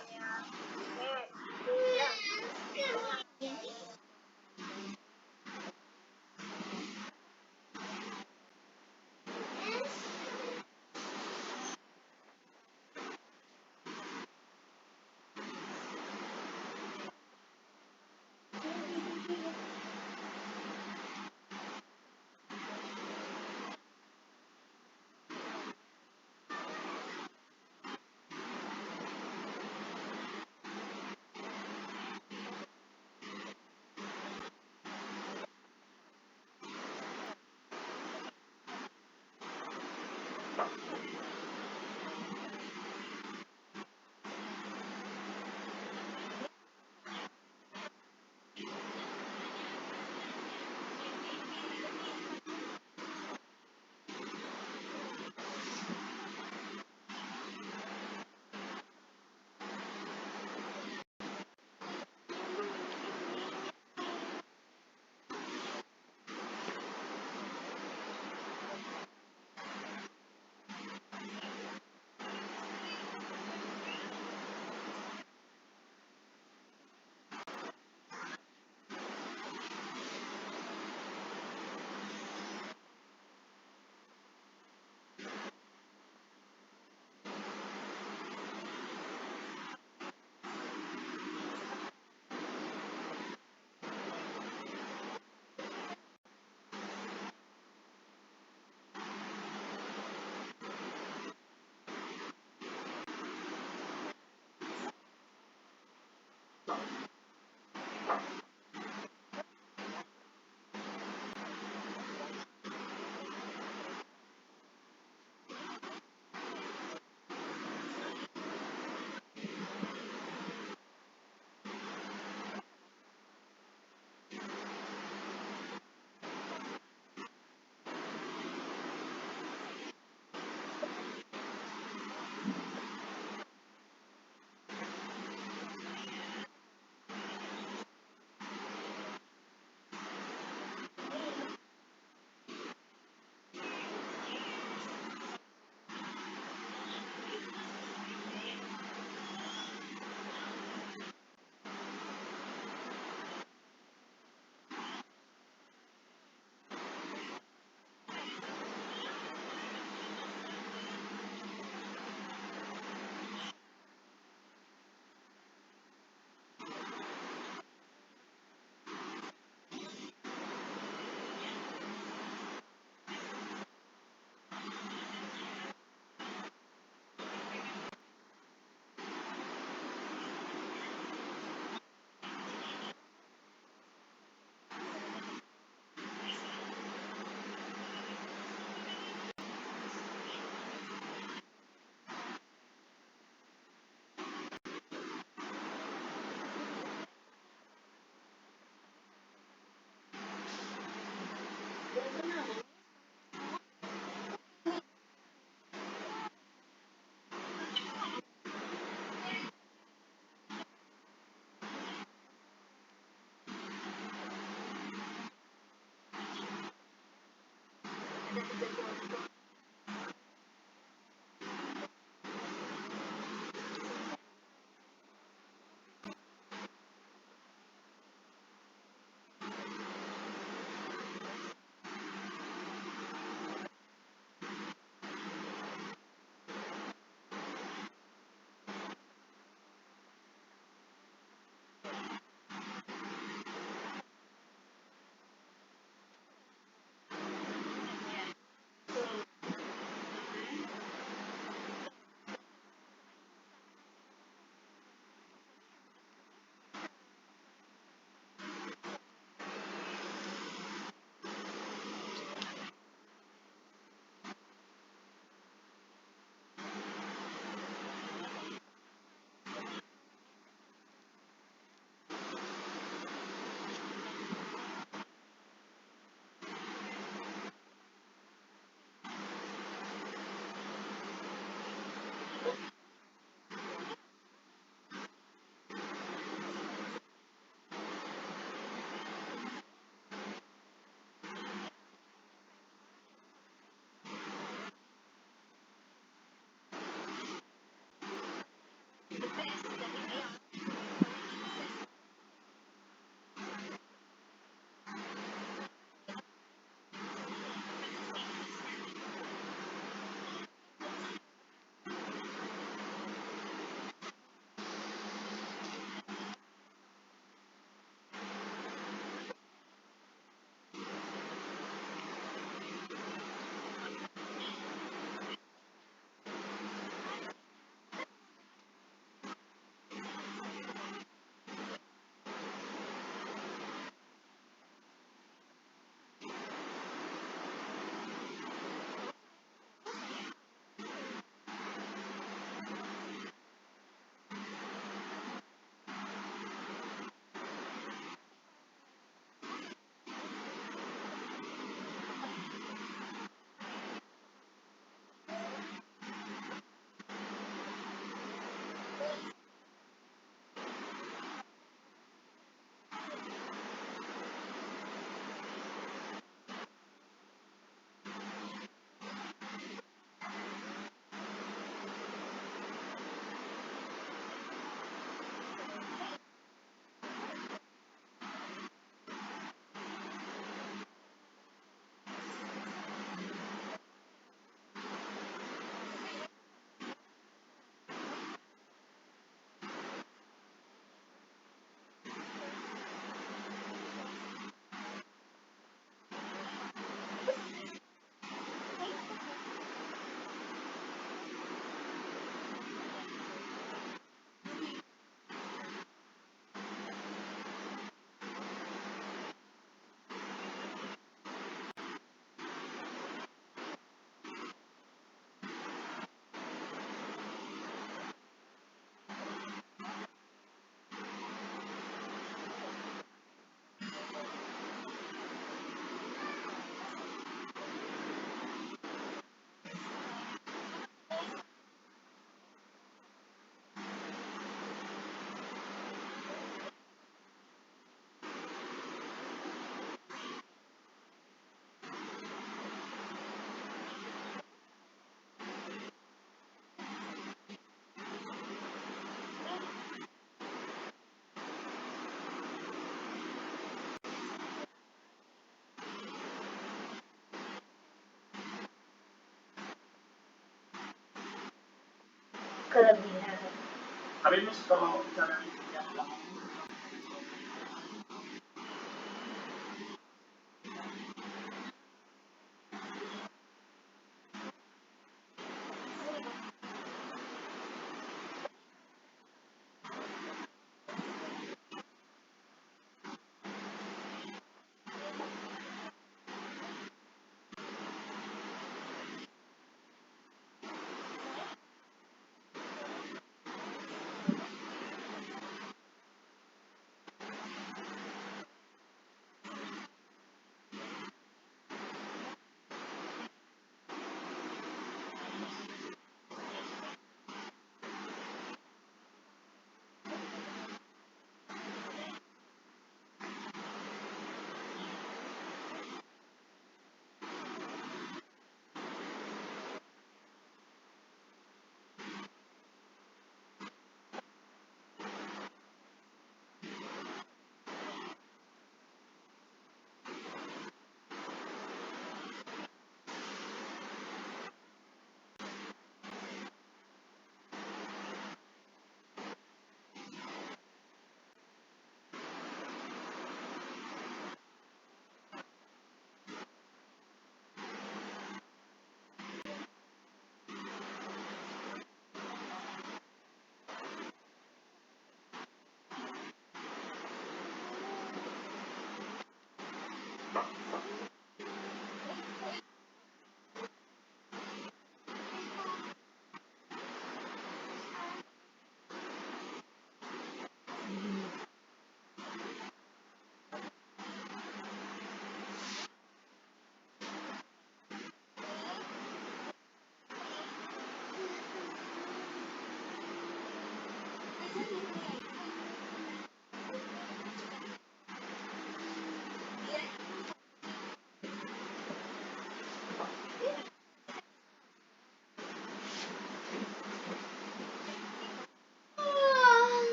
kelebihan. Tapi ini kalau bicara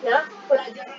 ya pelajaran